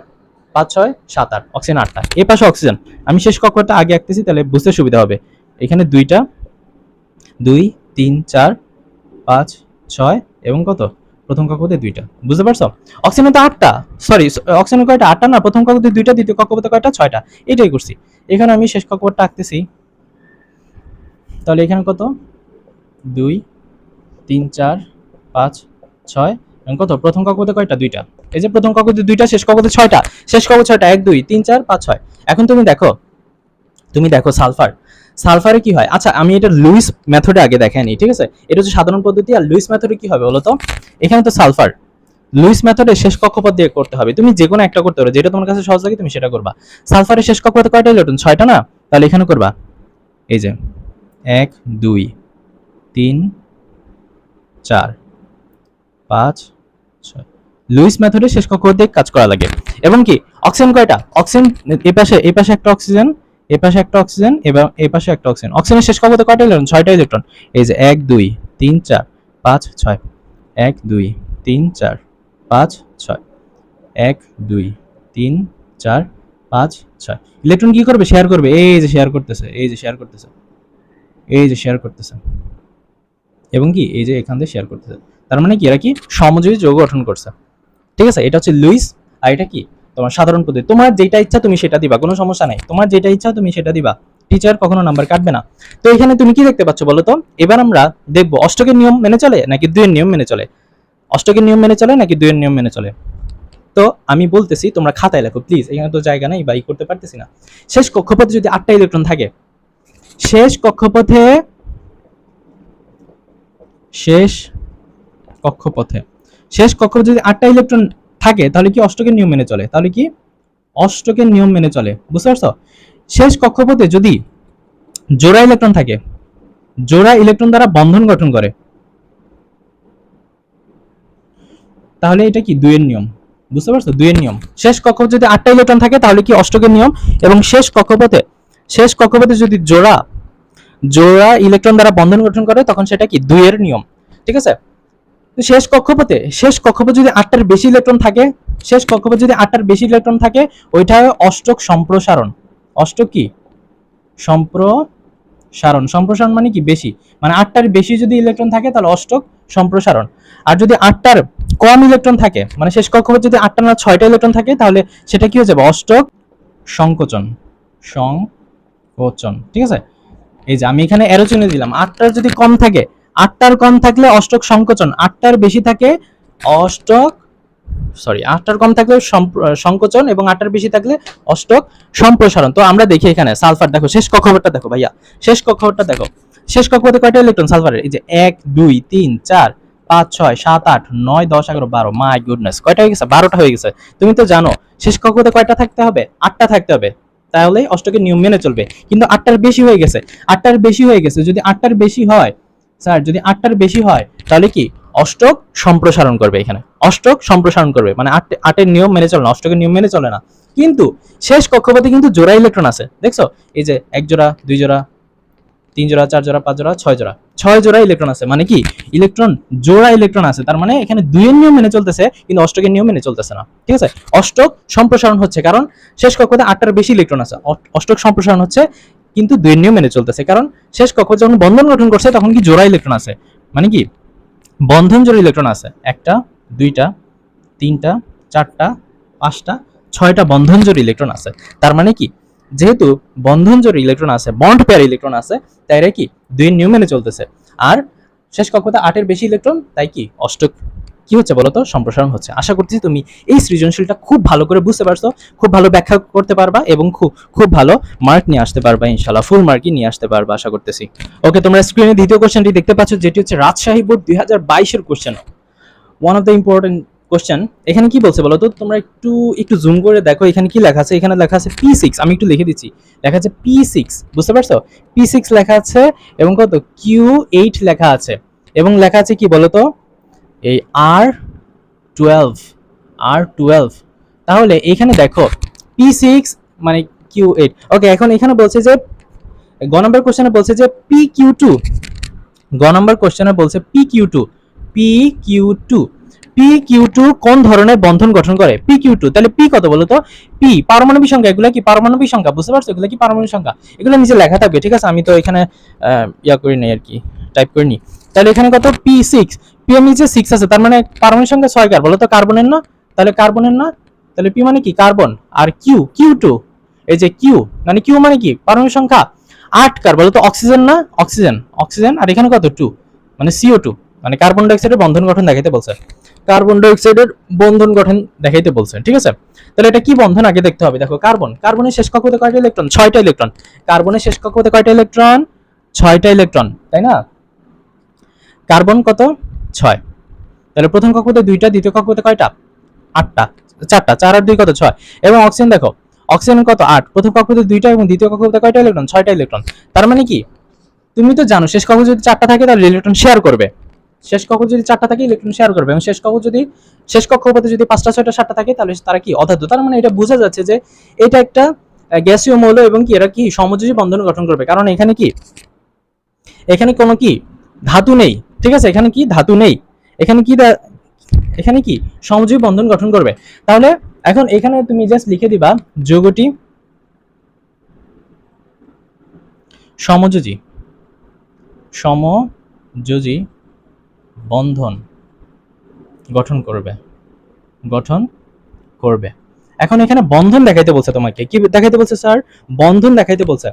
5 6 7 8, অক্সিজেন 8টা। এই পাশে অক্সিজেন। আমি শেষ কক্ষপথটা আগে আঁকতেছি, তাহলে বুঝতে সুবিধা হবে। এখানে 2টা, 2 3 4 5 6 এবং কত? প্রথম কক্ষপথে 2টা। বুঝতে পারছো? অক্সিজেন তো 8টা। সরি, অক্সিজেন কয়টা? 8টা না? প্রথম কক্ষপথে 2টা, দ্বিতীয় কক্ষপথে কয়টা? 6টা। এটাই করছি। এখানে আমি শেষ কক্ষপথটা আঁকতেছি। তাহলে এখানে কত? 2 3 4 5 6 এবং কত? প্রথম কক্ষপথে কয়টা? 2টা। এই যে প্রথম কক্ষপথে 2টা, শেষ কক্ষপথে 6টা। শেষ কক্ষপথে 6টা, 1 2 3 4 5 6। এখন তুমি দেখো সালফারে কি হয়? আচ্ছা, আমি এটা লুইস মেথডে আগে দেখাইনি, ঠিক আছে? এটা হচ্ছে সাধারণ পদ্ধতি। আর লুইস মেথডে কি হবে বলো তো? এখানে তো সালফার, লুইস মেথডে শেষ কক্ষপথ দিয়ে করতে হবে। তুমি যে কোনো একটা করতে পারো, যেটা তোমার কাছে সহজ লাগে তুমি সেটা করবা। সালফারের শেষ কক্ষপথে কয়টা ইলেকট্রন? 6টা না? তাহলে এখানে করবা এই যে 1 2 3 4 5 6। লুইস মেথডে শেষ কক্ষপথ দিয়ে কাজ করা লাগে। এবং কি অক্সিজেন কয়টা? অক্সিজেন এই পাশে একটা অক্সিজেন, এই পাশে একটা অক্সিজেন এবং এই পাশে একটা অক্সিজেন। অক্সিজেনের শেষ কক্ষপথে কয়টা ইলেকট্রন? 6টা ইলেকট্রন। এই যে 1 2 3 4 5 6, 1 2 3 4 5 6, 1 2 3 4 5 6। ইলেকট্রন কি করবে? শেয়ার করবে। এই যে শেয়ার করতেছে, এই যে শেয়ার করতেছে, এই যে শেয়ার করতেছে, এবং কি এই যে এখান দিয়ে শেয়ার করতেছে। তার মানে কি এরা কি সমযোজী যৌগ গঠন করছে, ঠিক আছে? এটা হচ্ছে লুইস। আর এটা কি তোমার সাধারণ পদ্ধতি। তোমার যেটা ইচ্ছা তুমি সেটা দিবা, কোনো সমস্যা নাই। তোমার যেটা ইচ্ছা তুমি সেটা দিবা, টিচার কখনো নাম্বার কাটবে না। তো এখানে তুমি কি দেখতে পাচ্ছ বলো তো? এবার আমরা দেখবো অষ্টকের নিয়ম মেনে চলে নাকি দুইয়ের নিয়ম মেনে চলে। অষ্টকের নিয়ম মেনে চলে নাকি দুইয়ের নিয়ম মেনে চলে। তো আমি বলতেছি, তোমরা খাতায় লেখো প্লিজ, এখানে তো জায়গা নেই বা করতে পারতেছি না। শেষ কক্ষপথে যদি 8টা ইলেকট্রন থাকে, শেষ কক্ষপথে শেষ কক্ষপথে যদি 8টা ইলেকট্রন থাকে, তাহলে কি অষ্টকের নিয়ম মেনে চলে? তাহলে কি অষ্টকের নিয়ম মেনে চলে। বুঝতে পারছো? শেষ কক্ষপথে যদি জোড়া ইলেকট্রন থাকে, জোড়া ইলেকট্রন দ্বারা বন্ধন গঠন করে, তাহলে এটা কি দুইয়ের নিয়ম। বুঝতে পারছো? দুইয়ের নিয়ম। শেষ কক্ষপথে যদি 8টা ইলেকট্রন থাকে, তাহলে কি অষ্টকের নিয়ম। এবং শেষ কক্ষপথে যদি জোড়া ইলেকট্রন দ্বারা বন্ধন গঠন করে, তখন সেটা কি দুইয়ের নিয়ম, ঠিক আছে? শেষ কক্ষপথে যদি 8টার বেশি ইলেকট্রন থাকে, ওইটা অষ্টক সম্প্রসারণ। অষ্টক কি? সম্প্রসারণ মানে কি? বেশি, মানে 8টার বেশি যদি ইলেকট্রন থাকে তাহলে অষ্টক সম্প্রসারণ। আর যদি 8টার কম ইলেকট্রন থাকে, মানে শেষ কক্ষপথে যদি 8টা না 6টা ইলেকট্রন থাকে, তাহলে সেটা কি হয়ে যাবে? অষ্টক সংকোচন, ঠিক আছে? এই যে আমি এখানে অ্যারো চিহ্ন দিলাম, 8টার যদি কম থাকে, 8টার কম থাকলে অষ্টক সংকোচন, 8টার বেশি থাকে অষ্টক, সরি 8টার কম থাকলে সংকোচন এবং 8টার বেশি থাকলে অষ্টক সম্প্রসারণ। তো আমরা দেখি এখানে সালফার, দেখো শেষ কক্ষপথটা দেখো ভাইয়া, শেষ কক্ষপথটা দেখো, শেষ কক্ষপথে কয়টা ইলেকট্রন সালফারের? এই যে 1 2 3 4 5 6 7 8 9 10 11 12, মাই গুডনেস, কয়টা হয়ে গেছে? 12টা হয়ে গেছে। তুমি তো জানো শেষ কক্ষপথে কয়টা থাকতে হবে? 8টা থাকতে হবে, তাহলে অষ্টকের নিয়ম মেনে চলবে। কিন্তু 8টার বেশি হয়ে গেছে, 8টার বেশি হয়ে গেছে, যদি 8টার বেশি হয় স্যার, যদি 8টার বেশি হয় তাহলে কি অষ্টক সম্প্রসারণ করবে, এখানে অষ্টক সম্প্রসারণ করবে, মানে 8এর নিয়ম মেনে চলে না, অষ্টকের নিয়ম মেনে চলে না। কিন্তু শেষ কক্ষপথে কিন্তু জোড়া ইলেকট্রন আছে, দেখছো? এই যে 1 জোড়া 2 জোড়া 3 জোড়া 4 জোড়া 5 জোড়া 6 জোড়া, 6 জোড়া ইলেকট্রন আছে, মানে কি ইলেকট্রন জোড়া ইলেকট্রন আছে, তার মানে এখানে 2 এর নিয়ম মেনে চলতেছে কিন্তু অষ্টকের নিয়ম মেনে চলতেছে না, ঠিক আছে? অষ্টক সম্প্রসারণ হচ্ছে কারণ শেষ কক্ষপথে 8টার বেশি ইলেকট্রন আছে, অষ্টক সম্প্রসারণ হচ্ছে কিন্তু 2 এর নিয়ম মেনে চলতেছে, কারণ শেষ কক্ষপথ যখন বন্ধন গঠন করছে তখন কি জোড়া ইলেকট্রন আছে, মানে কি বন্ধন জোড়া ইলেকট্রন আছে, 1টা 2টা 3টা 4টা 5টা 6টা বন্ধন জোড়া ইলেকট্রন আছে। তার মানে কি যেহেতু বন্ধন জোড়া ইলেকট্রন আছে, বন্ড পেয়ার ইলেকট্রন আছে, তাই এরা কি 2 এর নিয়ম মেনে চলতেছে। আর শেষ কক্ষপথে 8 এর বেশি ইলেকট্রন, তাই কি অষ্টক কি হচ্ছে বলতো? সম্প্রসারণ হচ্ছে। আশা করছি তুমি এই সৃজনশীলটা খুব ভালো করে বুঝতে পারছো, খুব ভালো ব্যাখ্যা করতে পারবা এবং খুব ভালো মার্ক নিয়ে আসতে পারবা, ইনশাআল্লাহ ফুল মার্কই নিয়ে আসতে পারবা আশা করতেছি। ওকে, তোমরা স্ক্রিনে দ্বিতীয় কোশ্চেনটি দেখতে পাচ্ছ, যেটি হচ্ছে রাজশাহী বোর্ড 2022 এর question, one of the important question. এখানে কি বলছে বলো তো? তোমরা একটু একটু জুম করে দেখো, এখানে কি লেখা আছে? এখানে লেখা আছে P6, আমি একটু লিখে দিচ্ছি, লেখা আছে P6, বুঝতে পারছো? P6 লেখা আছে এবং কত Q8 লেখা আছে, এবং লেখা আছে কি বলো তো? এই R12, R12। তাহলে এখানে দেখো P6 মানে Q8। ওকে, এখন এখানে বলছে যে গ নম্বর কোশ্চেনে বলছে যে PQ2, গ নম্বর কোশ্চেনে বলছে PQ2, PQ2, PQ2 কোন ধরনের বন্ধন গঠন করে? PQ2, তাহলে P কত বলো তো? P পারমাণবিক সংখ্যা, এগুলা কি পারমাণবিক সংখ্যা, বুঝতে পারছো? এগুলা কি পারমাণবিক সংখ্যা, এগুলো নিচে লেখা থাকবে, ঠিক আছে? আমি তো এখানে ইয়া করি নাই আর কি, টাইপ করি নি। তাহলে এখানে কত? P6, P এর নিচে 6 আছে, তার মানে পারমাণবিক সংখ্যা 6 কার বলো তো? কার্বনের না? তাহলে কার্বনের না, তাহলে P মানে কি কার্বন, আর Q2, এই যে Q মানে Q মানে কি পারমাণবিক সংখ্যা 8 কার বলো তো? অক্সিজেন না? অক্সিজেন, অক্সিজেন, আর এখানে কত 2 মানে CO2, মানে কার্বন ডাইঅক্সাইডের বন্ধন গঠন দেখাইতে বলছে, কার্বন ডাইঅক্সাইডের বন্ধন গঠন দেখাইতে বলছে, ঠিক আছে? তাহলে এটা কি বন্ধন আগে দেখতে হবে। দেখো কার্বন, কার্বনের শেষ কক্ষপথে কয়টা ইলেকট্রন? 6টা ইলেকট্রন। কার্বনের শেষ কক্ষপথে কয়টা ইলেকট্রন? 6টা ইলেকট্রন, তাই না? কার্বন কত? 6। তাহলে প্রথম কক্ষপথে 2টা, দ্বিতীয় কক্ষপথে কয়টা? 8টা, 4টা, 4 আর 2 কত? 6। এবং অক্সিজেন দেখো, অক্সিজেন কত? 8। প্রথম কক্ষপথে 2টা এবং দ্বিতীয় কক্ষপথে কয়টা ইলেকট্রন? 6টা ইলেকট্রন। তার মানে কি তুমি তো জানো শেষ কক্ষ যদি 4টা থাকে তাহলে ইলেকট্রন শেয়ার করবে, শেষ কক্ষ যদি 4টা থাকে ইলেকট্রন শেয়ার করবে, এবং শেষ কক্ষপথে যদি 5টা 6টা 7টা থাকে তাহলে তারা কি অধাতু। তার মানে এটা বোঝা যাচ্ছে যে এটা একটা গ্যাসীয় মৌল এবং কি এরা কি সমযোজী বন্ধন গঠন করবে, কারণ এখানে কি এখানে কোনো কি ধাতু নেই, ঠিক আছে? এখানে কি ধাতু নেই, এখানে কি এখানে কি সমযোজী বন্ধন গঠন করবে। তাহলে এখন এখানে তুমি জাস্ট লিখে দিবা যৌগটি সমযোজী, সমযোজী বন্ধন গঠন করবে, গঠন করবে। এখন এখানে বন্ধন দেখাইতে বলছে, তোমাকে কি দেখাইতে বলছে স্যার? বন্ধন দেখাইতে বলছে।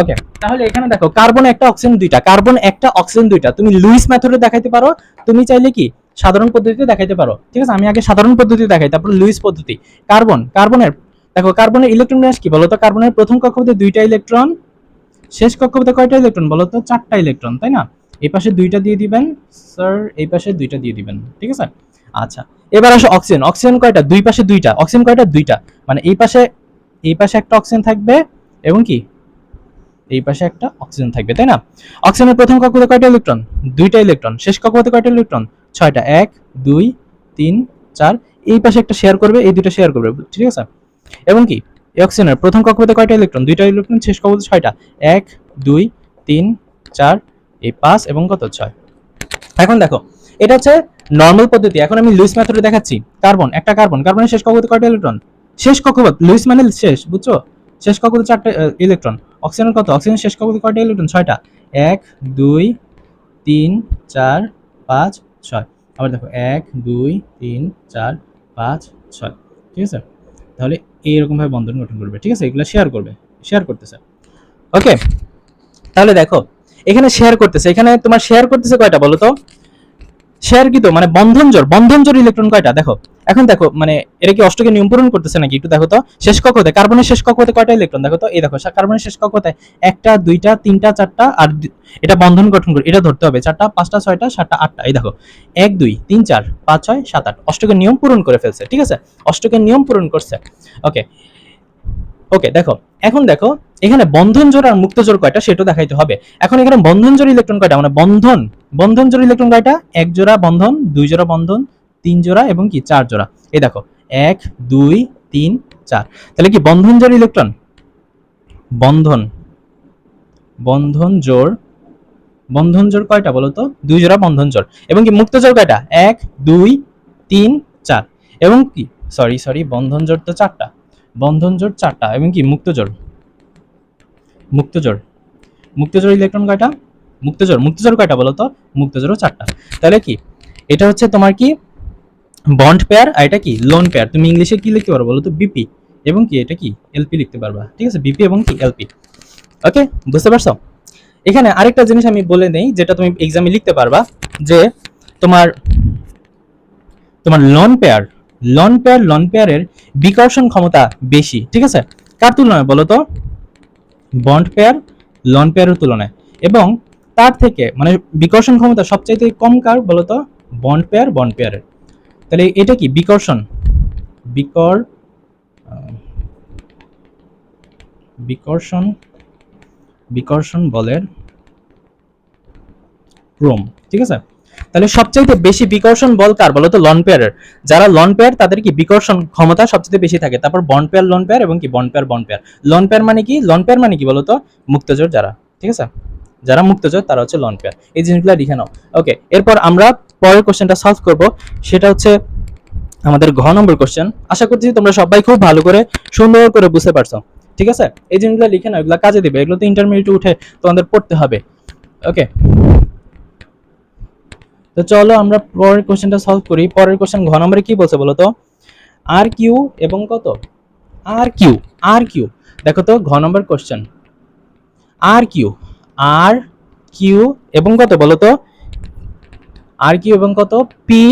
ওকে, তাহলে এখানে দেখো কার্বন একটা অক্সিজেন দুইটা, কার্বন একটা অক্সিজেন দুইটা, তুমি লুইস মেথডে দেখাইতে পারো, তুমি চাইলে কি সাধারণ পদ্ধতিতে দেখাইতে পারো, ঠিক আছে? আমি আগে সাধারণ পদ্ধতি দেখাই, তারপর লুইস পদ্ধতি। কার্বনের দেখো কার্বনের ইলেকট্রন বিন্যাস কি বলতো? কার্বনের প্রথম কক্ষপথে 2টা ইলেকট্রন, শেষ কক্ষপথে কয়টা ইলেকট্রন বলতো? 4টা ইলেকট্রন, তাই না? এই পাশে 2টা দিয়ে দিবেন স্যার, এই পাশে 2টা দিয়ে দিবেন, ঠিক আছে? আচ্ছা, এবার আসো অক্সিজেন, অক্সিজেন কয়টা? দুই পাশে 2টা, অক্সিজেন কয়টা? 2টা, মানে এই পাশে একটা অক্সিজেন থাকবে এবং কি এই পাশে একটা অক্সিজেন থাকবে, তাই না? অক্সিজেনের প্রথম কক্ষপথে কয়টা ইলেকট্রন? 2টা ইলেকট্রন। শেষ কক্ষপথে কয়টা ইলেকট্রন? 6টা, 1 2 3 4, এই পাশে একটা শেয়ার করবে, এই দুটো শেয়ার করবে, ঠিক আছে? এবং কি এই অক্সিজেনের প্রথম কক্ষপথে কয়টা ইলেকট্রন? 2টা ইলেকট্রন, শেষ কক্ষপথে 6টা, 1 2 3 4, এই 5 এবং কত 6। এখন দেখো এটা হচ্ছে নরমাল পদ্ধতি। এখন আমি লুইস মেথডে দেখাচ্ছি। একটা কার্বনের শেষ কক্ষপথে কয়টা ইলেকট্রন? শেষ কক্ষপথ, লুইস মানে শেষ, বুঝছো? শেষ কক্ষপথে 4টা ইলেকট্রন। অক্সিজেনের কত? অক্সিজেনের শেষ কক্ষপথে কয়টা ইলেকট্রন? 6টা, 1 2 3 4 5 6। আবার দেখো 1 2 3 4 5 6, ঠিক আছে? তাহলে এইরকম ভাবে বন্ধন গঠন করবে, ঠিক আছে? এগুলো শেয়ার করবে, শেয়ার করতেছে। ওকে, তাহলে দেখো এখানে শেয়ার করতেছে, এখানে তোমার শেয়ার করতেছে কয়টা বলো তো? শেয়ার কি তো মানে বন্ধন জোড় ইলেকট্রন কয়টা দেখো। এখন দেখো মানে এটা কি অষ্টকের নিয়ম পূরণ করতেছে নাকি একটু দেখো তো। শেষ কক্ষতে কার্বনের শেষ কক্ষতে কয়টা ইলেকট্রন দেখো তো, এই দেখো কার্বনের শেষ কক্ষতে একটা, দুইটা, তিনটা, চারটা, আর এটা বন্ধন গঠন করে এটা ধরতে হবে চারটা, পাঁচটা, ছয়টা, সাতটা, আটটা। এই দেখো 1 2 3 4 5 6 7 8 অষ্টকের নিয়ম পূরণ করে ফেলছে, ঠিক আছে, অষ্টকের নিয়ম পূরণ করছে। ওকে ওকে দেখো এখন দেখো এখানে বন্ধন জোড় আর মুক্ত জোড় কয়টা সেটা দেখাইতে হবে। এখন এখানে বন্ধন জোড় ইলেকট্রন কয়টা মানে বন্ধন জোড় ইলেকট্রন কয়টা, এক জোড়া বন্ধন, দুই জোড়া বন্ধন, তিন জোড়া এবং কি চার জোড়া। এই দেখো 1 2 3 4। তাহলে কি বন্ধন জোড় ইলেকট্রন, বন্ধন বন্ধন জোড় কয়টা বলো তো, দুই জোড়া বন্ধন জোড়। এবং কি মুক্ত জোড় কয়টা, 1 2 3 4। এবং কি সরি বন্ধন জোড় তো চারটা, বন্ধন জোড় চারটা এবং কি মুক্তজোড় মুক্তজোড় ইলেকট্রন কয়টা, মুক্তজোড় কয়টা বলো তো, মুক্তজোড়ও চারটা। তাহলে কি এটা হচ্ছে তোমার কি বন্ড পেয়ার, আর এটা কি লোন পেয়ার। তুমি ইংলিশে কি লিখতে পারো বলো তো, বিপি এবং কি এটা কি এলপি লিখতে পারবা, ঠিক আছে, বিপি এবং কি এলপি। ওকে বুঝতে পারছো? এখানে আরেকটা জিনিস আমি বলে নেই যেটা তুমি এক্সামে লিখতে পারবা, যে তোমার তোমার লোন পেয়ারের বিকর্ষণ ক্ষমতা বেশি, ঠিক আছে, কার তুলনায় বলো তো, বন্ড পেয়ার লোন পেয়ারের তুলনায়। এবং তার থেকে মানে বিকর্ষণ ক্ষমতা সবচাইতে কম কার বলতো, বন্ড পেয়ারের। তাহলে এটা কি বিকর্ষণ, বিকর বিকর্ষণ বিকর্ষণ বলের ক্রম, ঠিক আছে। তাহলে সবচাইতে বেশি বিকর্ষণ বল কার বলতো, লন পেয়ারের। যারা লন পেয়ার তাদের কি বিকর্ষণ ক্ষমতা সবচেয়ে বেশি থাকে। তারপর বন্ড পেয়ার, লোন পেয়ার এবং কি বন্ড পেয়ার। লন পেয়ার মানে কি, লন পেয়ার মানে কি বলতো, মুক্তজোড় যারা, ঠিক আছে, যারা মুক্তজোড় তারা হচ্ছে লন পেয়ার। এই জিনিসগুলো লিখে নাও। ওকে এরপর আমরা পরের কোশ্চেনটা সলভ করব, সেটা হচ্ছে আমাদের ঘ নম্বর কোশ্চেন। আশা করছি তোমরা সবাই খুব ভালো করে সুন্দর করে বুঝতে পারছো, ঠিক আছে। এই জিনিসগুলো লিখে নাও, এগুলো কাজে দিবে, এগুলো তো ইন্টারমিডিয়েটে উঠে তোমাদের পড়তে হবে। ওকে তো চলো আমরা পরের কোশ্চেনটা সলভ করি। পরের কোশ্চেন ঘ নম্বরে কি বলছে বলো তো, আর কিউ এবং কত, আর কিউ দেখো তো ঘ নম্বর কোশ্চেন, আর কিউ এবং কত বলো তো, আর কিউ এবং কত, পি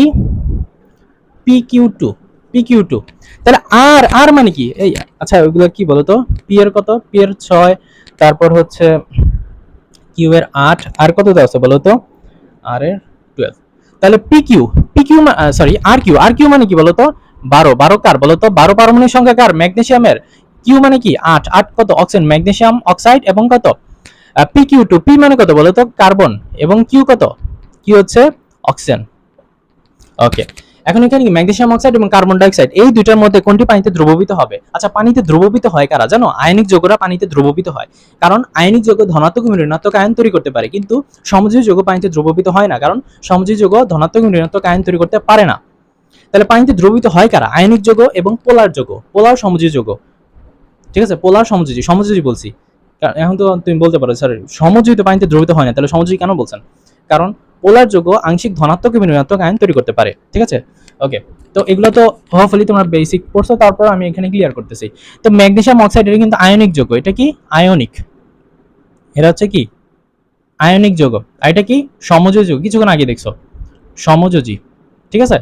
পি কিউ টু। তাহলে আর আর মানে কি এই, আচ্ছা ওইগুলো কি বলতো, পি এর কত, পি এর 6, তারপর হচ্ছে কিউ এর 8, আর কত দেওয়া আছে বলতো, আর এর 12। তাহলে পি কিউ সরি আর কিউ মানে কি বলতো, 12 কার বলতো, 12 পারমাণবিক সংখ্যা কার, ম্যাগনেসিয়ামের। কিউ মানে কি 8 কত অক্সিজেন, ম্যাগনেসিয়াম অক্সাইড এবং কত পি কিউ টু, পি মানে কত বলতো, কার্বন, এবং কিউ কত, কিউ হচ্ছে অক্সিজেন। ওকে এখন এখানে কি ম্যাগনেসিয়াম অক্সাইড এবং কার্বন ডাইঅক্সাইড এই দুইটার মধ্যে কোনটি পানিতে দ্রবীভূত হবে। আচ্ছা পানিতে দ্রবীভূত হয় কারা জানো, আয়নিক যৌগরা পানিতে দ্রবীভূত হয়। কারণ আয়নিক যৌগ ধনাত্মক এবং ঋণাত্মক আয়ন তৈরি করতে পারে, কিন্তু সমযোজী যৌগ পানিতে দ্রবীভূত হয় না, কারণ সমযোজী যৌগ ধনাত্মক এবং ঋণাত্মক আয়ন তৈরি করতে পারে না। তাহলে পানিতে দ্রবীভূত হয় কারা, আয়নিক যৌগ এবং পোলার সমযোজী যৌগ, ঠিক আছে, পোলার সমযোজী বলছি। এখন তো তুমি বলতে পারো স্যার সমযোজী তো পানিতে দ্রবীভূত হয় না, তাহলে সমযোজী কেন বলছেন, কারণ পোলার যৌগ আংশিক ধনাত্মক এবং ঋণাত্মক আয়ন তৈরি করতে পারে, ঠিক আছে। ওকে তো এগুলো তো হোপফুলি তোমরা বেসিক পড়ছো, তারপর আমি এখানে ক্লিয়ার করতেছি। তো ম্যাগনেসিয়াম অক্সাইড এটা কিন্তু আয়নিক যৌগ, এটা কি আয়নিক, এটা হচ্ছে কি আয়নিক যৌগ, আর এটা কি সমযোজী যৌগ, কিছুক্ষণ আগে দেখছো সমযোজী, ঠিক আছে,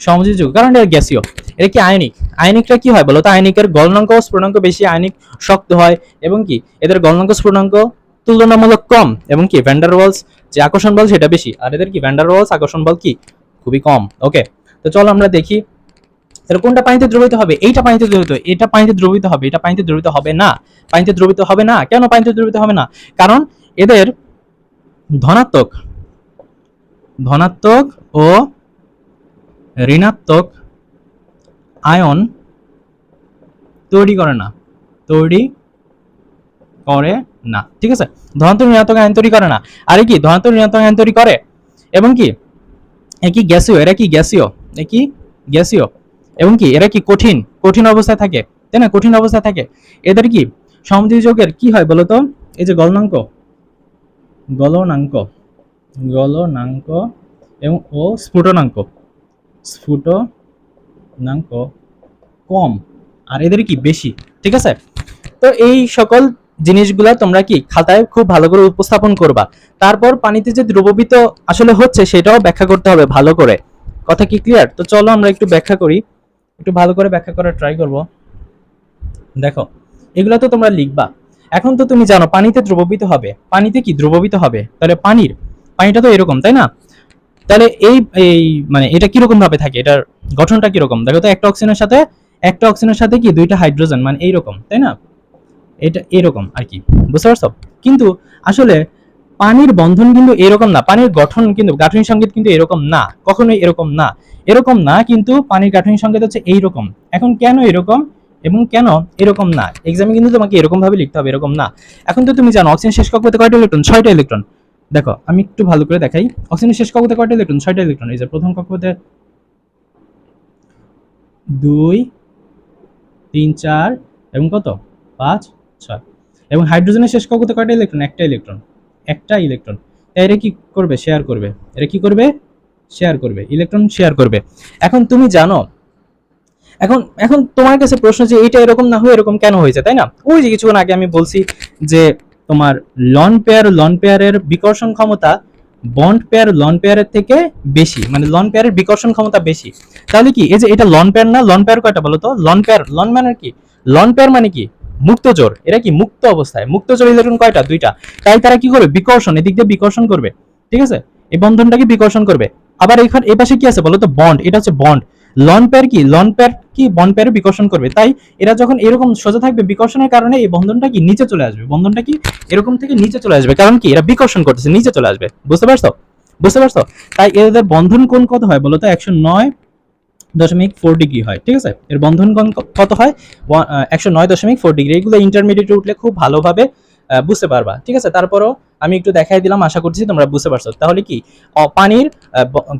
সমযোজী যৌগ, কারণ এটা গ্যাসীয়। এটা কি আয়নিক, আয়নিকটা কি হয় বলতো, আয়নিকের গলনাঙ্ক ও স্ফুটনাঙ্ক বেশি, আয়নিক শক্ত হয় এবং কি এদের গলনাঙ্ক স্ফুটনাঙ্ক তুলনামূলক কম, এবং কি ভ্যান্ডার ওয়ালস যে আকর্ষণ বল সেটা বেশি, আর এদের কি ভ্যান্ডার ওয়ালস আকর্ষণ বল কি খুবই কম। ওকে তো চলো আমরা দেখি তাহলে কোনটা পানিতে দ্রবীভূত হবে, এইটা পানিতে দ্রবীভূত, এটা পানিতে দ্রবীভূত হবে, এটা পানিতে দ্রবীভূত হবে না, পানিতে দ্রবীভূত হবে না। কেন পানিতে দ্রবীভূত হবে না, কারণ এদের ধনাত্মক ধনাত্মক ও ঋণাত্মক আয়ন তৈরি করে না, ঠিক আছে, ধনাত্মক ঋণাত্মক আয়ন তৈরি করে না। আর কি ধনাত্মক ঋণাত্মক আয়ন তৈরি করে, এবং কি একই গ্যাসীয়, এরা কি গ্যাসীয়, একই গ্যাসীয়, এবং কি এরা কি কঠিন অবস্থায় থাকে, তাই না, কঠিন অবস্থায় থাকে। এদের কি সমযোজী যৌগের কি হয় বলতো, এই যে গলনাঙ্ক এবং ও স্ফুটনাঙ্ক কম, আর এদের কি বেশি, ঠিক আছে। তো এই সকল জিনিসগুলা তোমরা কি খাতায় খুব ভালো করে উপস্থাপন করবা। তারপর পানিতে যে দ্রবীভূত আসলে হচ্ছে সেটাও ব্যাখ্যা করতে হবে ভালো করে। কথা কি ক্লিয়ার? তো চলো আমরা একটু ব্যাখ্যা করি, একটু ভালো করে ব্যাখ্যা করার ট্রাই করব। দেখো, এগুলো তো তোমরা লিখবা। এখন তো তুমি জানো পানিতে দ্রবীভূত হবে, পানিতে কি দ্রবীভূত হবে, তাহলে পানিটা তো এরকম, তাই না? তাহলে এই এই মানে এটা কিরকম ভাবে থাকে, এটার গঠনটা কিরকম দেখো তো। একটা অক্সিজেনের সাথে কি দুইটা হাইড্রোজেন, মানে এইরকম, তাই না? এটা এরকম আর কি, বুঝতে পারছো? কিন্তু আসলে পানির বন্ধন কিন্তু এরকম না, পানির গঠন কিন্তু গাঠনিক সংকেত কিন্তু এরকম না, কখনোই এরকম না। এরকম না, কিন্তু পানির গাঠনিক সংকেত হচ্ছে এইরকম। এখন কেন এরকম এবং কেন এরকম না, এক্সামে কিন্তু তোমাকে এরকম ভাবে লিখতে হবে, এরকম না। এখন তো তুমি জানো অক্সিজেন শেষ কক্ষপথে কয়টা ইলেকট্রন? 6টা ইলেকট্রন। দেখো আমি একটু ভালো করে দেখাই, অক্সিজেন শেষ কক্ষপথে কয়টা ইলেকট্রন? 6টা ইলেকট্রন। এই যে প্রথম কক্ষপথে 2 3 4 এবং কত 5 6। এবং হাইড্রোজেনের শেষ কক্ষপথে কয়টা ইলেকট্রন? একটা ইলেকট্রন। তাই এরা কি করবে? শেয়ার করবে। এরা কি করবে? শেয়ার করবে, ইলেকট্রন শেয়ার করবে। এখন তুমি জানো, এখন এখন তোমার কাছে প্রশ্ন যে এটা এরকম না হয়ে এরকম কেন হয়েছে, তাই না? ওই যে কিছুক্ষণ আগে আমি বলছি যে তোমার লন পেয়ারের বিকর্ষণ ক্ষমতা লন পেয়ারের থেকে বেশি, মানে লন পেয়ারের বিকর্ষণ ক্ষমতা বেশি। তাহলে কি এই যে এটা লন পেয়ার না? লন পেয়ার কয়টা বলো তো? লন মানে কি? লন পেয়ার মানে কি? মুক্ত জোড়। এরা কি মুক্ত অবস্থায়, মুক্ত জোড় ইলেকট্রন কয়টা? দুইটা। তাই তারা কি করবে? বিকর্ষণ, এদিক দিয়ে বিকর্ষণ করবে, ঠিক আছে? এই বন্ধনটাকে বিকর্ষণ করবে। আবার এখানে এই পাশে কি আছে বলো তো? বন্ড। এটা হচ্ছে বন্ড। লন পেয়ার কি বন্ড পেয়ারে বিকর্ষণ করবে। তাই এরা যখন এরকম সোজা থাকবে, বিকর্ষণের কারণে এই বন্ধনটা কি নিচে চলে আসবে, বন্ধনটা কি এরকম থেকে নিচে চলে আসবে, কারণ কি এরা বিকর্ষণ করতেছে, নিচে চলে আসবে। বুঝতে পারছো? বুঝতে পারছো? তাই এদের বন্ধন কোণ কত হয় বলো তো? 109.4 ডিগ্রি হয়, ঠিক আছে? এর বন্ধন কোণ কত হয়? 109.4 ডিগ্রি। এগুলো ইন্টারমিডিয়েটে উঠলে খুব ভালোভাবে বুঝতে পারবা, ঠিক আছে? তারপরও আমি একটু দেখাই দিলাম, আশা করছি তোমরা বুঝতে পারছো। তাহলে কি পানির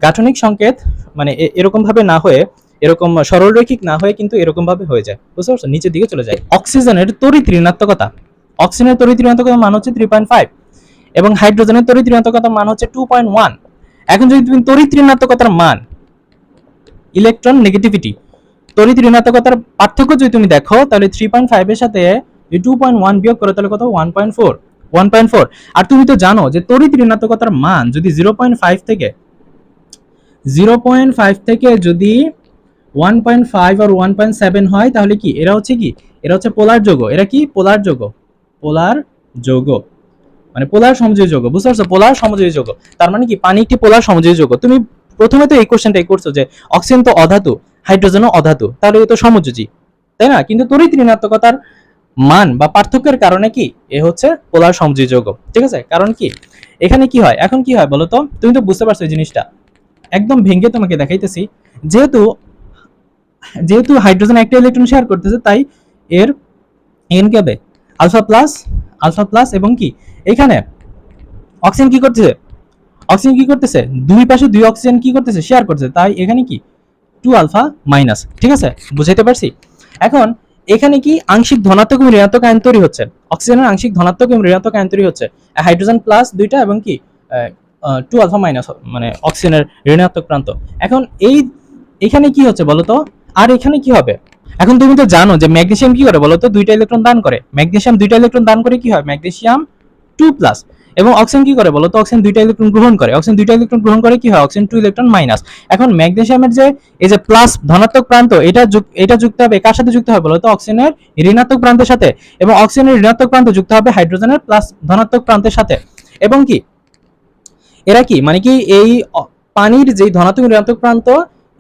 গাঠনিক সংকেত মানে এরকম ভাবে না হয়ে, এরকম সরলরৈখিক না হয়ে কিন্তু এরকম ভাবে হয়ে যায়, বুঝতে পারছো? নিচের দিকে চলে যায়। অক্সিজেনের তড়িৎ ঋণাত্মকতা, অক্সিজেনের তড়িৎ ঋণাত্মকতার মান হচ্ছে 3.5 এবং হাইড্রোজেনের তড়িৎ ঋণাত্মকতার মান হচ্ছে 2.1। এখন যদি তুমি তড়িৎ ঋণাত্মকতার মান, ইলেকট্রন নেগেটিভিটি, তড়িৎ ঋণাত্মকতার পার্থক্য যদি তুমি দেখো, তাহলে 3.5 এর সাথে 2.1 বিয়োগ করো, তাহলে কত? 1.4। আর তুমি তো জানো যে তড়িৎ ঋণাত্মকতার মান যদি 0.5 থেকে যদি 1.5 আর 1.7 হয়, তাহলে কি এরা হচ্ছে কি? এরা হচ্ছে পোলার যৌগ। এরা কি? পোলার যৌগ। পোলার যৌগ মানে পোলার সমযোজী যৌগ, বুঝতে পারছো? পোলার সমযোজী যৌগ। তার মানে কি পানি একটি পোলার সমযোজী যৌগ। তুমি প্রথমে তো এই কোশ্চেনটাই করছো যে অক্সিজেন তো অধাতু, হাইড্রোজেনও অধাতু, তাহলে এ তো সমযোজী, তাই না? কিন্তু তড়িৎ ঋণাত্মকতার মান বা পার্থক্যের কারণে কি এ হচ্ছে পোলার সমযোজী যৌগ, ঠিক আছে? কারণ কি এখানে কি হয়, এখন কি হয় বলো তো? তুমি তো বুঝতে পারছো এই জিনিসটা, একদম ভেঙে তোমাকে দেখাইতেছি। যেহেতু যেহেতু হাইড্রোজেন একটা ইলেকট্রন শেয়ার করতেছে, তাই এর এন কি হবে? আলফা প্লাস এবং কি এখানে অক্সিজেন কি করতেছে? অক্সিজেন কি করতেছে? দুই পাশে দুই অক্সিজেন কি করতেছে? শেয়ার করতেছে। তাই এখানে কি 2 আলফা মাইনাস, ঠিক আছে? বুঝাইতে পারছি? এখন এখানে কি আংশিক ধনাত্মক এবং ঋণাত্মক আয়ন তৈরি হচ্ছে, অক্সিজেনের আংশিক ধনাত্মক এবং ঋণাত্মক আয়ন তৈরি হচ্ছে। হাইড্রোজেন প্লাস দুইটা এবং কি 2 আলফা মাইনাস, মানে অক্সিজেনের ঋণাত্মক প্রান্ত। এখন এখানে কি হচ্ছে বলতো? আর এখানে কি হবে? এখন তুমি তো জানো যে ম্যাগনেসিয়াম কি করে বলতো? দুইটা ইলেকট্রন দান করে। ম্যাগনেসিয়াম দুইটা ইলেকট্রন দান করে কি হয়? Magnesium 2 plus. এবং অক্সিজেন কি করে বলতো? অক্সিজেন দুইটা ইলেকট্রন গ্রহণ করে। অক্সিজেন দুইটা ইলেকট্রন গ্রহণ করে কি হয়? Oxygen 2 electron minus. এখন ম্যাগনেসিয়ামের যে এই যে প্লাস ধনাত্মক প্রান্ত, এটা যুক্ত হবে কার সাথে? যুক্ত হবে বলতো? অক্সিজেনের ঋণাত্মক প্রান্তের সাথে। এবং অক্সিজেনের ঋণাত্মক প্রান্ত যুক্ত হবে হাইড্রোজেনের প্লাস ধনাত্মক প্রান্তের সাথে। এবং কি এরা কি মানে কি এই পানির যে ধনাত্মক ঋণাত্মক প্রান্ত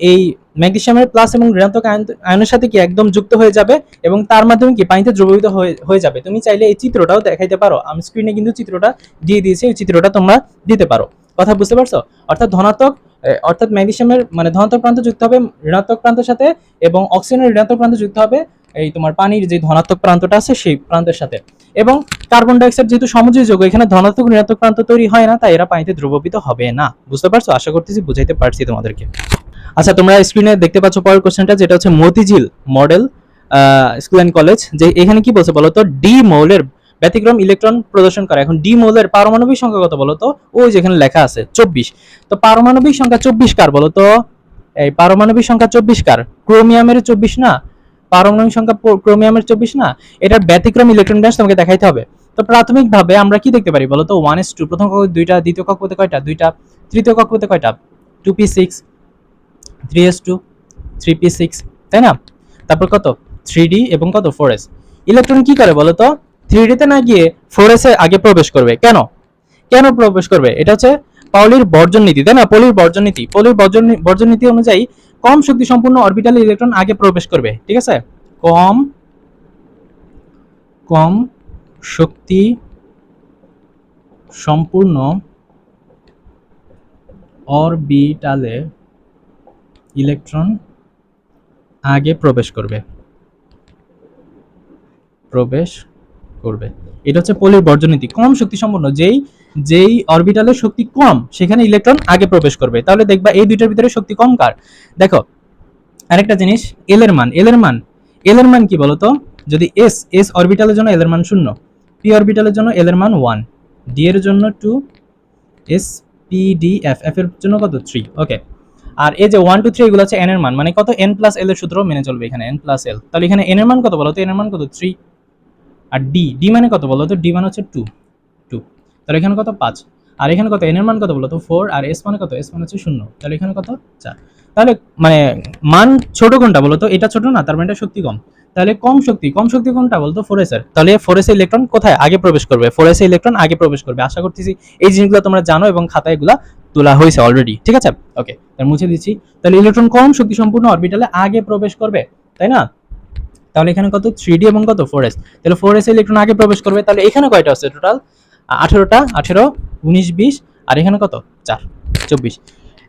এই ম্যাগনেসিয়ামের প্লাস এবং ঋণাত্মক আয়নের সাথে কি একদম যুক্ত হয়ে যাবে এবং তার মাধ্যমে কি পানিতে দ্রবীভূত হয়ে যাবে। তুমি চাইলে এই চিত্রটাও দেখাইতে পারো, আমি স্ক্রিনে কিন্তু চিত্রটা দিয়ে দিয়েছি, এই চিত্রটা তোমরা দিতে পারো। কথা বুঝতে পারছো? অর্থাৎ ম্যাগনেসিয়ামের মানে ধনাত্মক প্রান্ত যুক্ত হবে ঋণাত্মক প্রান্তের সাথে এবং অক্সিজেনের ঋণাত্মক প্রান্ত যুক্ত হবে এই তোমার পানির যে ধনাত্মক প্রান্তটা আছে সেই প্রান্তের সাথে। এবং কার্বন ডাইঅক্সাইড যেহেতু সমযোজী যৌগ, এখানে ধনাত্মক ঋণাত্মক প্রান্ত তৈরি হয় না, তাই এরা পানিতে দ্রবীভূত হবে না। বুঝতে পারছো? আশা করতেছি বুঝাইতে পারছি তোমাদেরকে। আচ্ছা, তোমরা স্ক্রিনে দেখতে পাচ্ছ পরের কোশ্চেনটা, যেটা হচ্ছে Motijheel model school and college. যে এখানে কি বলছে বলতো? ডি মৌলের ব্যতিক্রম ইলেকট্রন প্রদর্শন করে। এখন ডি মৌলের পারমাণবিক সংখ্যা কত বলতো? ওই যেখানে লেখা আছে 24। তো পারমাণবিক সংখ্যা 24 কার বলতো? এই পারমাণবিক সংখ্যা 24 কার? ক্রোমিয়ামের 24 না, পারমাণবিক সংখ্যা ক্রোমিয়ামের 24 না, এটার ব্যতিক্রম ইলেকট্রন বিন্যাস তোমাকে দেখাইতে হবে। তো প্রাথমিকভাবে আমরা কি দেখতে পারি বলো তো 1s2, প্রথম কক্ষপথে 2টা, দ্বিতীয় কক্ষপথে কয়টা 2টা, তৃতীয় কক্ষপথে কয়টা 2p6, 3s2, 3p6, তাই না? তারপর কত 3d এবং কত 4s। ইলেকট্রন কি করে বলো তো 3d তে না গিয়ে 4s এ আগে প্রবেশ করবে। কেন কেন প্রবেশ করবে? এটা হচ্ছে পাউলির বর্জন নীতি, তাই না? পলির বর্জন নীতি অনুযায়ী কম শক্তি সম্পন্ন অরবিটালে ইলেকট্রন আগে প্রবেশ করবে, ঠিক আছে? কম কম শক্তি সম্পূর্ণ অরবিটালে ইলেকট্রন আগে প্রবেশ করবে। এটা হচ্ছে পলির বর্জন নীতি। কম শক্তি সম্পন্ন, যেই অরবিটালের শক্তি কম সেখানে ইলেকট্রন আগে প্রবেশ করবে। তাহলে দেখবা এই দুইটার ভিতরে শক্তি কম কার? দেখো আরেকটা জিনিস, এল এর মান কি বলতো? যদি এস অরবিটালের জন্য এল এর মান 0, পি অরবিটালের জন্য এল এর মান 1, ডি এর জন্য 2, এস পি ডি এফ এর জন্য কত 3। ওকে, আর এই যে 1 2 3 এগুলো হচ্ছে এন এর মান, মানে কত n প্লাস এল এর সূত্র মেনে চলবে এখানে, n প্লাস এল। তাহলে এখানে n এর মান কত বলতো? n এর মান কত 3। আর ডি মানে কত বলতো? ডি মানে হচ্ছে 2। তাহলে এখানে কত 5। আর এখানে কত n এর মান কত বলতো? 4। আর এস মানে কত? এস মানে হচ্ছে 0। তাহলে এখানে কত 4। তাহলে মানে মান ছোট কোনটা বলতো? এটা ছোট না, তার মানে এটা শক্তি কম। তাহলে কম শক্তি কোনটা বলতো? 4s এর। তাহলে 4s এ ইলেকট্রন কোথায় আগে প্রবেশ করবে? 4s এ ইলেকট্রন আগে প্রবেশ করবে। আশা করতেছি এই জিনিসগুলো তোমরা জানো এবং খাতায় এগুলা তোলা হয়েছে অলরেডি, ঠিক আছে? ওকে, তাহলে মুছে দিচ্ছি। তাহলে ইলেকট্রন কম শক্তি সম্পূর্ণ অরবিটালে আগে প্রবেশ করবে, তাই না? তাহলে এখানে কত 3d এবং কত 4s। তাহলে 4s এ ইলেকট্রন আগে প্রবেশ করবে। তাহলে এখানে কয়টা আছে টোটাল? 18টা, 18 19 20, আর এখানে কত 4 24।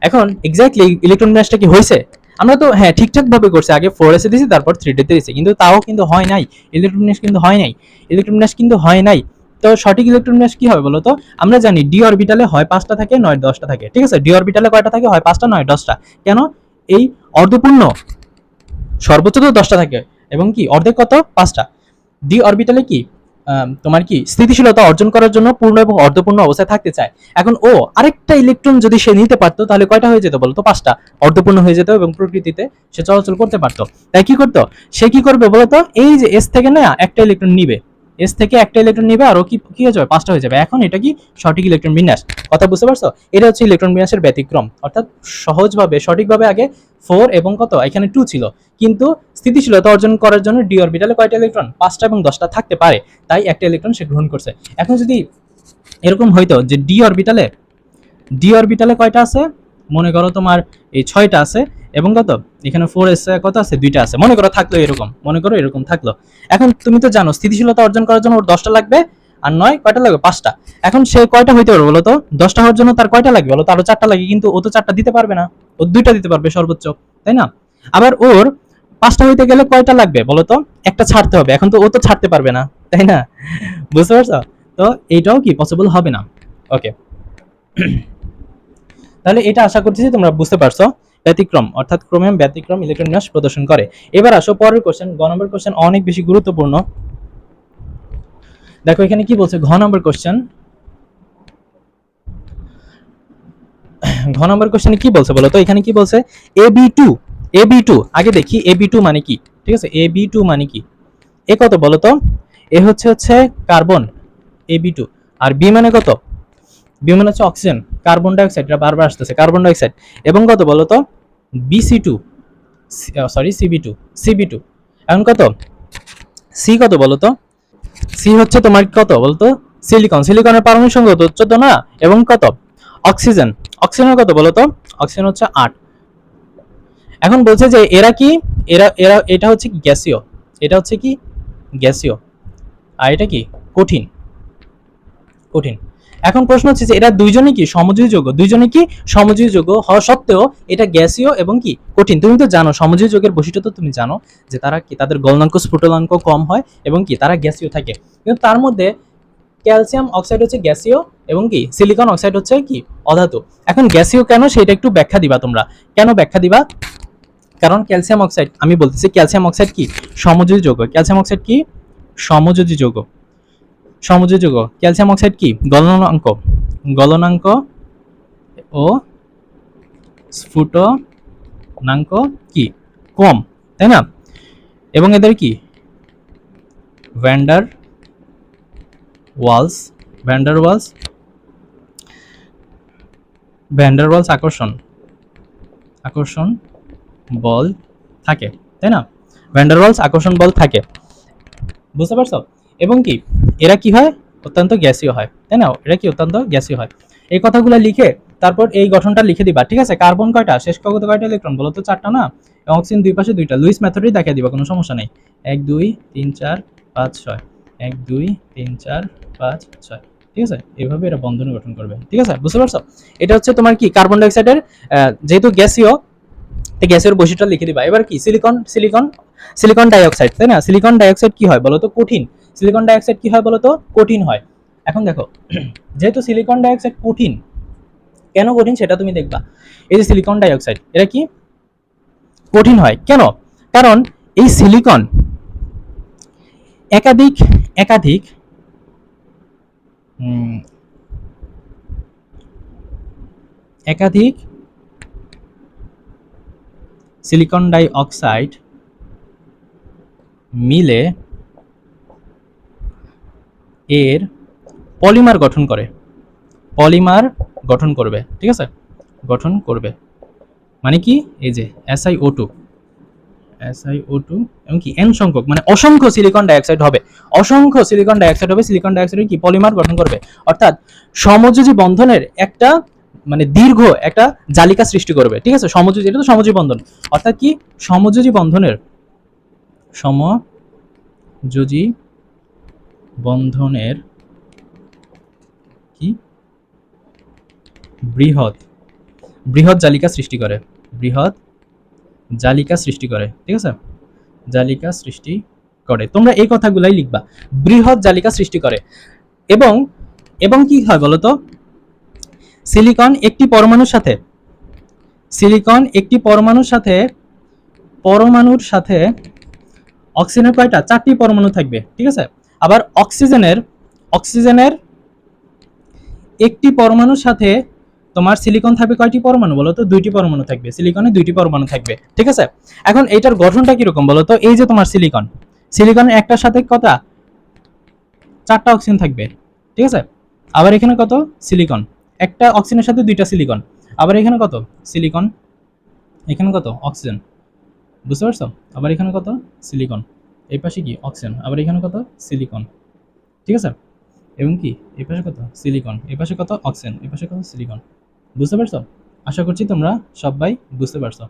এখন এক্স্যাক্টলি ইলেকট্রন বিন্যাসটা কি হয়েছে? আমরা তো হ্যাঁ ঠিকঠাক ভাবে করছি, আগে 4s এ দিয়েছি তারপর 3d তে দিয়েছি, কিন্তু তাও কিন্তু হয় নাই। ইলেকট্রন বিন্যাস কিন্তু হয় নাই। তো সঠিক ইলেকট্রন বিন্যাস কি হবে বলো তো? আমরা জানি ডি অরবিটালে হয় 5টা থাকে, নয় 10টা থাকে, ঠিক আছে? ডি অরবিটালে কয়টা থাকে? হয় 5টা, নয় 10টা। কেন? এই অর্ধপূর্ণ সর্বোচ্চ তো 10টা থাকে এবং কি অর্ধেক কত 5টা। ডি অরবিটালে কি তোমার কি স্থিতিশীলতা অর্জন করার জন্য পূর্ণ এবং অর্ধপূর্ণ অবস্থায় থাকতে চায়। এখন ও আরেকটা ইলেকট্রন যদি সে নিতে পারতো তাহলে কয়টা হয়ে যেত বলতো? 5টা, অর্ধপূর্ণ হয়ে যেত এবং প্রকৃতিতে সে চলাচল করতে পারতো। তাই কি করতো? সে কি করবে বলতো? এই যে এস থেকে না একটা ইলেকট্রন নিবে, আর ও কি কি হয়ে যাবে? 5টা হয়ে যাবে। এখন এটা কি সঠিক ইলেকট্রন বিন্যাস? কথা বুঝতে পারছো? এটা হচ্ছে ইলেকট্রন বিন্যাসের ব্যতিক্রম। অর্থাৎ সহজভাবে সঠিকভাবে আগে 4 এবং কত এখানে 2 ছিল, কিন্তু স্থিতিশীলতা অর্জন করার জন্য ডি অরবিটালে কয়টা ইলেকট্রন? 5টা এবং 10টা থাকতে পারে, তাই একটা ইলেকট্রন সে গ্রহণ করছে। এখন যদি এরকম হইতো যে ডি অরবিটালে কয়টা আছে? মনে করো তোমার এই 6টা আছে এবং কত এখানে 4s কত আছে? 2টা আছে। মনে করো এরকম থাকলো। এখন তুমি তো জানো স্থিতিশীলতা অর্জন করার জন্য ওর 10টা লাগবে, আর 9 কয়টা লাগবে? 5টা। এখন সে কয়টা হইতে পারবে বলো তো? 10টা হওয়ার জন্য তার কয়টা লাগবে বলো তো? আরো 4টা লাগে, কিন্তু ও তো 4টা দিতে পারবে না, ও 2টা দিতে পারবে সর্বোচ্চ, তাই না? আবার ওর 5টা হইতে গেলে কয়টা লাগবে বলো তো? একটা ছাড়তে হবে। এখন তো ও তো ছাড়তে পারবে না, তাই না? বুঝতে পারছো? তো এইটাও কি পসিবল হবে না। ওকে, তাহলে এটা আশা করতেছি তোমরা বুঝতে পারছো। ব্যতিক্রম অর্থাৎ ক্রোমিয়াম ব্যতিক্রম ইলেকট্রন বিন্যাস প্রদর্শন করে। এবার আসো পরের কোশ্চেন, গ নম্বর কোশ্চেন অনেক বেশি গুরুত্বপূর্ণ। দেখো এখানে কি বলছে, ঘ নম্বর কোশ্চেনে কি বলছে বলো তো? এখানে কি বলছে? AB2 আগে দেখি AB2 মানে কি, ঠিক আছে? AB2 মানে কি? এ কত বলো তো? এ হচ্ছে কার্বন AB2, আর বি মানে কত? বি মানে হচ্ছে অক্সিজেন, কার্বন ডাই অক্সাইড, এটা বারবার আসতেছে কার্বন ডাই অক্সাইড। এবং কত বলো তো? BC2, sorry CB2। এখন কত সি কত বলো তো? সি হচ্ছে তোমার কত বলতো? সিলিকনের পারমাণবিক সংখ্যা কত? 14 না? এবং কত অক্সিজেনের কত বলো তো? অক্সিজেন হচ্ছে 8। এখন বলছে যে এরা কি, এটা হচ্ছে গ্যাসীয়, আর এটা কি কঠিন। এখন প্রশ্ন হচ্ছে যে এরা দুইজনই কি সমযোজী যৌগ হওয়া সত্ত্বেও এটা গ্যাসীয় এবং কি কঠিন। তুমি তো জানো সমযোজী যৌগের বৈশিষ্ট্য, তো তুমি জানো যে তারা কি তাদের গলনাঙ্ক স্ফুটনাঙ্ক কম হয় এবং কি তারা গ্যাসীয় থাকে। কিন্তু তার মধ্যে ক্যালসিয়াম অক্সাইড হচ্ছে গ্যাসীয় এবং কি সিলিকন অক্সাইড হচ্ছে কি অধাতু। এখন গ্যাসীয় কেন সেটা একটু ব্যাখ্যা দিবা তোমরা। কেন ব্যাখ্যা দিবা? কারণ ক্যালসিয়াম অক্সাইড, আমি বলতেছি ক্যালসিয়াম অক্সাইড কি সমযোজী যৌগ। সমযোজী যৌগ। ক্যালসিয়াম অক্সাইড কি গলনাঙ্ক ও স্ফুটনাঙ্ক কি কম, তাই না? এবং এদের কি Van der Waals Van der Waals Van der Waals আকর্ষণ আকর্ষণ বল থাকে, তাই না? ভ্যান্ডার ওয়ালস আকর্ষণ বল থাকে, বুঝতে পারছো? এবং কি এরা কি হয়, অত্যন্ত গ্যাসীয় হয়, তাই না? এরা কি অত্যন্ত গ্যাসীয় হয়। এই কথাগুলো লিখে তারপর এই গঠনটা লিখে দিবা, ঠিক আছে? কার্বন কয়টা, শেষ কক্ষে কয়টা ইলেকট্রন বলো তো? 4টা না? অক্সিজেন দুই পাশে 2টা, লুইস মেথডেই দেখিয়ে দিবা, কোনো সমস্যা নেই। 1 2 3 4 5 6, 1 2 3 4 5 6, ঠিক আছে? এইভাবে এরা বন্ধন গঠন করবে, ঠিক আছে? বুঝতে পারছো? এটা হচ্ছে তোমার কি কার্বন ডাই অক্সাইডের, যেহেতু গ্যাসীয়, গ্যাসের বৈশিষ্ট্য লিখে দিবা। এবার কি সিলিকন সিলিকন সিলিকন ডাইঅক্সাইড, তাই না? সিলিকন ডাইঅক্সাইড কি হয় বলতো? কঠিন। সিলিকন ডাইঅক্সাইড কি হয় বলতো? কঠিন হয়। এখন দেখো, যেহেতু সিলিকন ডাইঅক্সাইড কঠিন, কেন কঠিন সেটা তুমি দেখবা। এই যে সিলিকন ডাইঅক্সাইড, এটা কি কঠিন হয় কেন? কারণ এই সিলিকন একাধিক একাধিক একাধিক সিলিকন ডাই অক্সাইড মিলে এর পলিমার গঠন করে, পলিমার গঠন করবে, ঠিক আছে? গঠন করবে মানে কি, এই যে SiO2 এবং কি n সংখ্যক মানে অসংখ্য সিলিকন ডাইঅক্সাইড হবে, অসংখ্য সিলিকন ডাইঅক্সাইড হবে। সিলিকন ডাইঅক্সাইডের কি পলিমার গঠন করবে, অর্থাৎ সমযোজী বন্ধনের একটা মানে দীর্ঘ একটা জালিকা সৃষ্টি করবে, ঠিক আছে? সমযোজী, এটা তো সমযোজী বন্ধন, অর্থাৎ কি সমযোজী বন্ধনের সমযোজী বন্ধনের কি বৃহৎ বৃহৎ জালিকা সৃষ্টি করে, বৃহৎ জালিকা সৃষ্টি করে, ঠিক আছে? জালিকা সৃষ্টি করে, তোমরা এই কথাগুলাই লিখবা, বৃহৎ জালিকা সৃষ্টি করে। এবং এবং কি হয় বলতো? সিলিকন একটি পরমাণুর সাথে, সিলিকন একটি পরমাণুর সাথে অক্সিজেনের কয়টা? 4টি পরমাণু থাকবে, ঠিক আছে? আবার অক্সিজেনের একটি পরমাণুর সাথে তোমার সিলিকন থাকবে কয়টি পরমাণু বলতো? 2টি পরমাণু থাকবে, সিলিকনে 2টি পরমাণু থাকবে, ঠিক আছে? এখন এইটার গঠনটা কিরকম বলতো? এই যে তোমার সিলিকন, সিলিকনের একটার সাথে কত? 4টা অক্সিজেন থাকবে, ঠিক আছে? আবার এখানে কত? সিলিকন, একটা অক্সিজেনের সাথে 2টা সিলিকন। আবার এখানে কত? সিলিকন, এখানে কত? অক্সিজেন, বুঝতে পারছো? আবার এখানে কত? সিলিকন, এই পাশে কি? অক্সিজেন, আবার এখানে কত? সিলিকন, ঠিক আছে? এবং কি এই পাশে কত? সিলিকন, এই পাশে কত? অক্সিজেন, এই পাশে কত? সিলিকন, বুঝতে পারছো? আশা করছি তোমরা সবাই বুঝতে পারছো।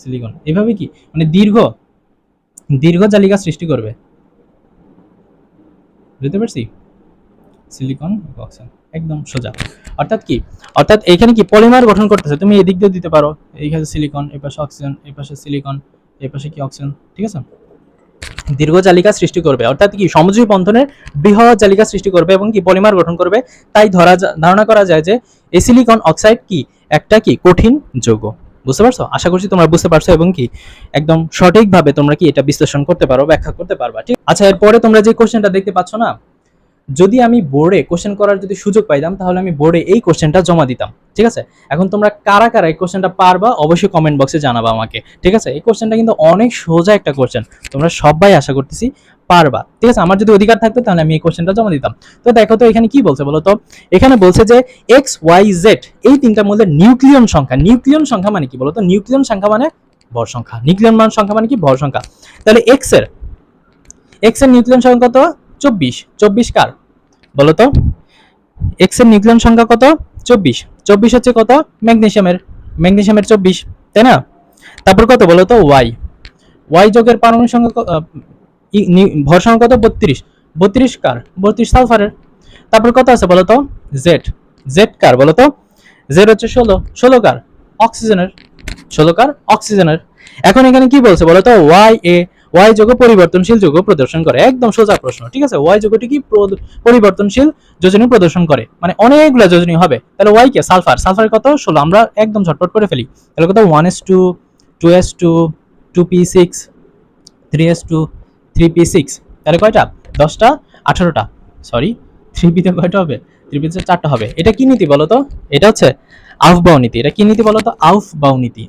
সিলিকন এভাবে কি মানে দীর্ঘ দীর্ঘ জালিকা সৃষ্টি করবে, বুঝতে পারছি? সিলিকন অক্সিজেন একদম সোজা। অর্থাৎ কি, অর্থাৎ এইখানে কি পলিমার গঠন করতেছে, তুমি এদিক দিয়ে দিতে পারো, এইখানে সিলিকন, এই পাশে অক্সিজেন, এই পাশে সিলিকন, এই পাশে কি? অক্সিজেন, ঠিক আছে? দীর্ঘ জালিকা সৃষ্টি করবে, অর্থাৎ কি সমযোজী বন্ধনের বৃহৎ জালিকা সৃষ্টি করবে এবং কি পলিমার গঠন করবে। তাই ধারণা করা যায় যে এই সিলিকন অক্সাইড কি একটা কি কঠিন যৌগ। বুঝতে পারছো? আশা করছি তোমরা বুঝতে পারছো এবং কি একদম সঠিকভাবে তোমরা কি এটা বিশ্লেষণ করতে পারো, ব্যাখ্যা করতে পারবা, ঠিক? আচ্ছা, এরপরে তোমরা যে কোশ্চেনটা দেখতে পাচ্ছ না, যদি আমি বোর্ডে কোশ্চেন করার যদি সুযোগ পাইতাম তাহলে আমি বোর্ডে এই কোশ্চেনটা জমা দিতাম, ঠিক আছে? এখন তোমরা কারা কারা এই কোশ্চেনটা পারবা অবশ্যই কমেন্ট বক্সে জানাবা আমাকে, ঠিক আছে? এই কোশ্চেনটা কিন্তু অনেক সোজা একটা কোশ্চেন, তোমরা সবাই আশা করতেছি পারবা, ঠিক আছে? আমার যদি অধিকার থাকতো তাহলে আমি এই কোশ্চেনটা জমা দিতাম। তো দেখো তো এখানে কি বলছে বলো তো? এখানে বলছে যে এক্স ওয়াই জেড এই তিনটার মধ্যে নিউক্লিয়ন সংখ্যা, নিউক্লিয়ন সংখ্যা মানে কি বলো তো? নিউক্লিয়ন সংখ্যা মানে ভর সংখ্যা, নিউক্লিয়ন মান সংখ্যা মানে কি? ভর সংখ্যা। তাহলে এক্স এর নিউক্লিয়ন সংখ্যা কত? 24। 24 কার বলতো? এক্স এর নিউক্লিয়ন সংখ্যা কত? 24। 24 হচ্ছে কত? ম্যাগনেসিয়ামের 24, তাই না? তারপর কত বলতো? ওয়াই যোগের পারমাণবিক সংখ্যা ভর সংখ্যা কত? 32। 32 কার? 32 সালফারের। তারপর কত আছে বলতো? জেড। জেড কার বলতো? জেড হচ্ছে 16। 16 কার? অক্সিজেনের। 16 কার? অক্সিজেনের। এখন এখানে কি বলছে বলতো? ওয়াই যৌগ পরিবর্তনশীল যৌগ প্রদর্শন করে, একদম সোজা প্রশ্ন, ঠিক আছে? ওয়াই যৌগটি কি পরিবর্তনশীল যোজনী প্রদর্শন করে, মানে অনেকগুলো যোজনী হবে। তাহলে ওয়াই কে? সালফার। সালফার কত? 16। আমরা একদম ঝটপট করে ফেলি, তাহলে কত? 1s2 2s2 2p6 3s2 3p6, তাহলে কয়টা? 10টা 18টা, সরি 3p তে কয়টা হবে? 3p তে 4টা হবে। এটা কি নীতি বলো তো? এটা হচ্ছে আউফবাউ নীতি। এটা কি নীতি বলো তো? আউফবাউ নীতি।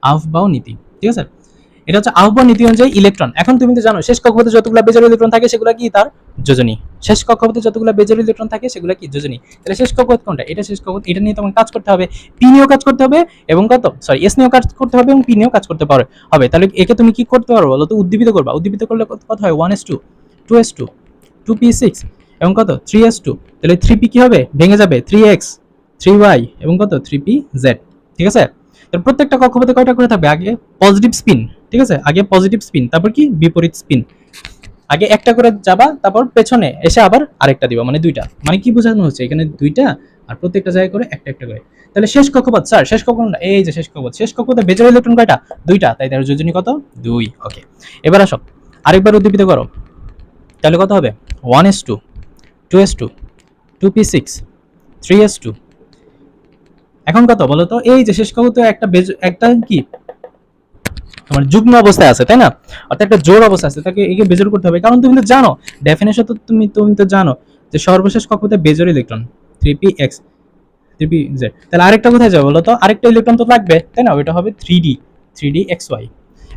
আউফবাউ নীতি, ঠিক আছে, এটা হচ্ছে আহ্বান নীতি অনুযায়ী ইলেকট্রন। এখন তুমি তো জানো শেষ কক্ষপথে যতগুলো বেজোর ইলেকট্রন থাকে সেগুলো কি তার যোজনী, শেষ কক্ষপথে যতগুলো বেজোর ইলেকট্রন থাকে সেগুলো কি যোজনী। তাহলে শেষ কক্ষপথ কোনটা? এটা শেষ কক্ষপথ, এটা নিয়ে তোমাকে কাজ করতে হবে, পি নিয়েও কাজ করতে হবে এবং এস নিয়েও কাজ করতে হবে এবং পি নিয়েও কাজ করতে হবে। তাহলে একে তুমি কি করতে পারো বলো তো? উদ্দীপিত করবা। উদ্দীপিত করলে কত হয়? 1s2, 2s2, 2p6 এবং 3s2। তাহলে 3p কি হবে? ভেঙে যাবে, 3x, 3y এবং 3pz। ঠিক আছে, তাহলে প্রত্যেকটা কক্ষপথে কয়টা করে থাকবে? আগে পজিটিভ স্পিন, ঠিক আছে, আগে পজিটিভ স্পিন, তারপর কি বিপরীত স্পিন। আগে একটা করে যাবা, তারপর পেছনে এসে আবার আরেকটা দিবা, মানে দুইটা। মানে কি বোঝানো হচ্ছে এখানে? দুইটা, আর প্রত্যেকটা জায়গায় করে একটা একটা করে। তাহলে শেষ কক্ষপথ স্যার, শেষ কক্ষপথ এই যে শেষ কক্ষপথ, শেষ কক্ষপথে বেজোর ইলেকট্রন কয়টা? দুইটা, তাই তার যোজনী কত? 2। ওকে, এবার আসো আরেকবার উদ্দীপিত করো। তাহলে কত হবে? 1s2, 2s2, 2p6, 3s2। এখন কত বলো তো? এই যে শেষ কক্ষপথে একটা কি তোমার যুগ্ম অবস্থায় আছে, তাই না? অর্থাৎ একটা জোড় অবস্থা আছে, তাকে একে বেজোড় করতে হবে। কারণ তুমি তো জানো ডেফিনেশন, তো তুমি তো জানো যে সর্বশেষ কক্ষপথে বেজোড় ইলেকট্রন 3px, 3pz। তাহলে আরেকটা কোথায় যাবে বলো তো? আরেকটা ইলেকট্রন তো লাগবে, তাই না? ওইটা হবে 3dxy।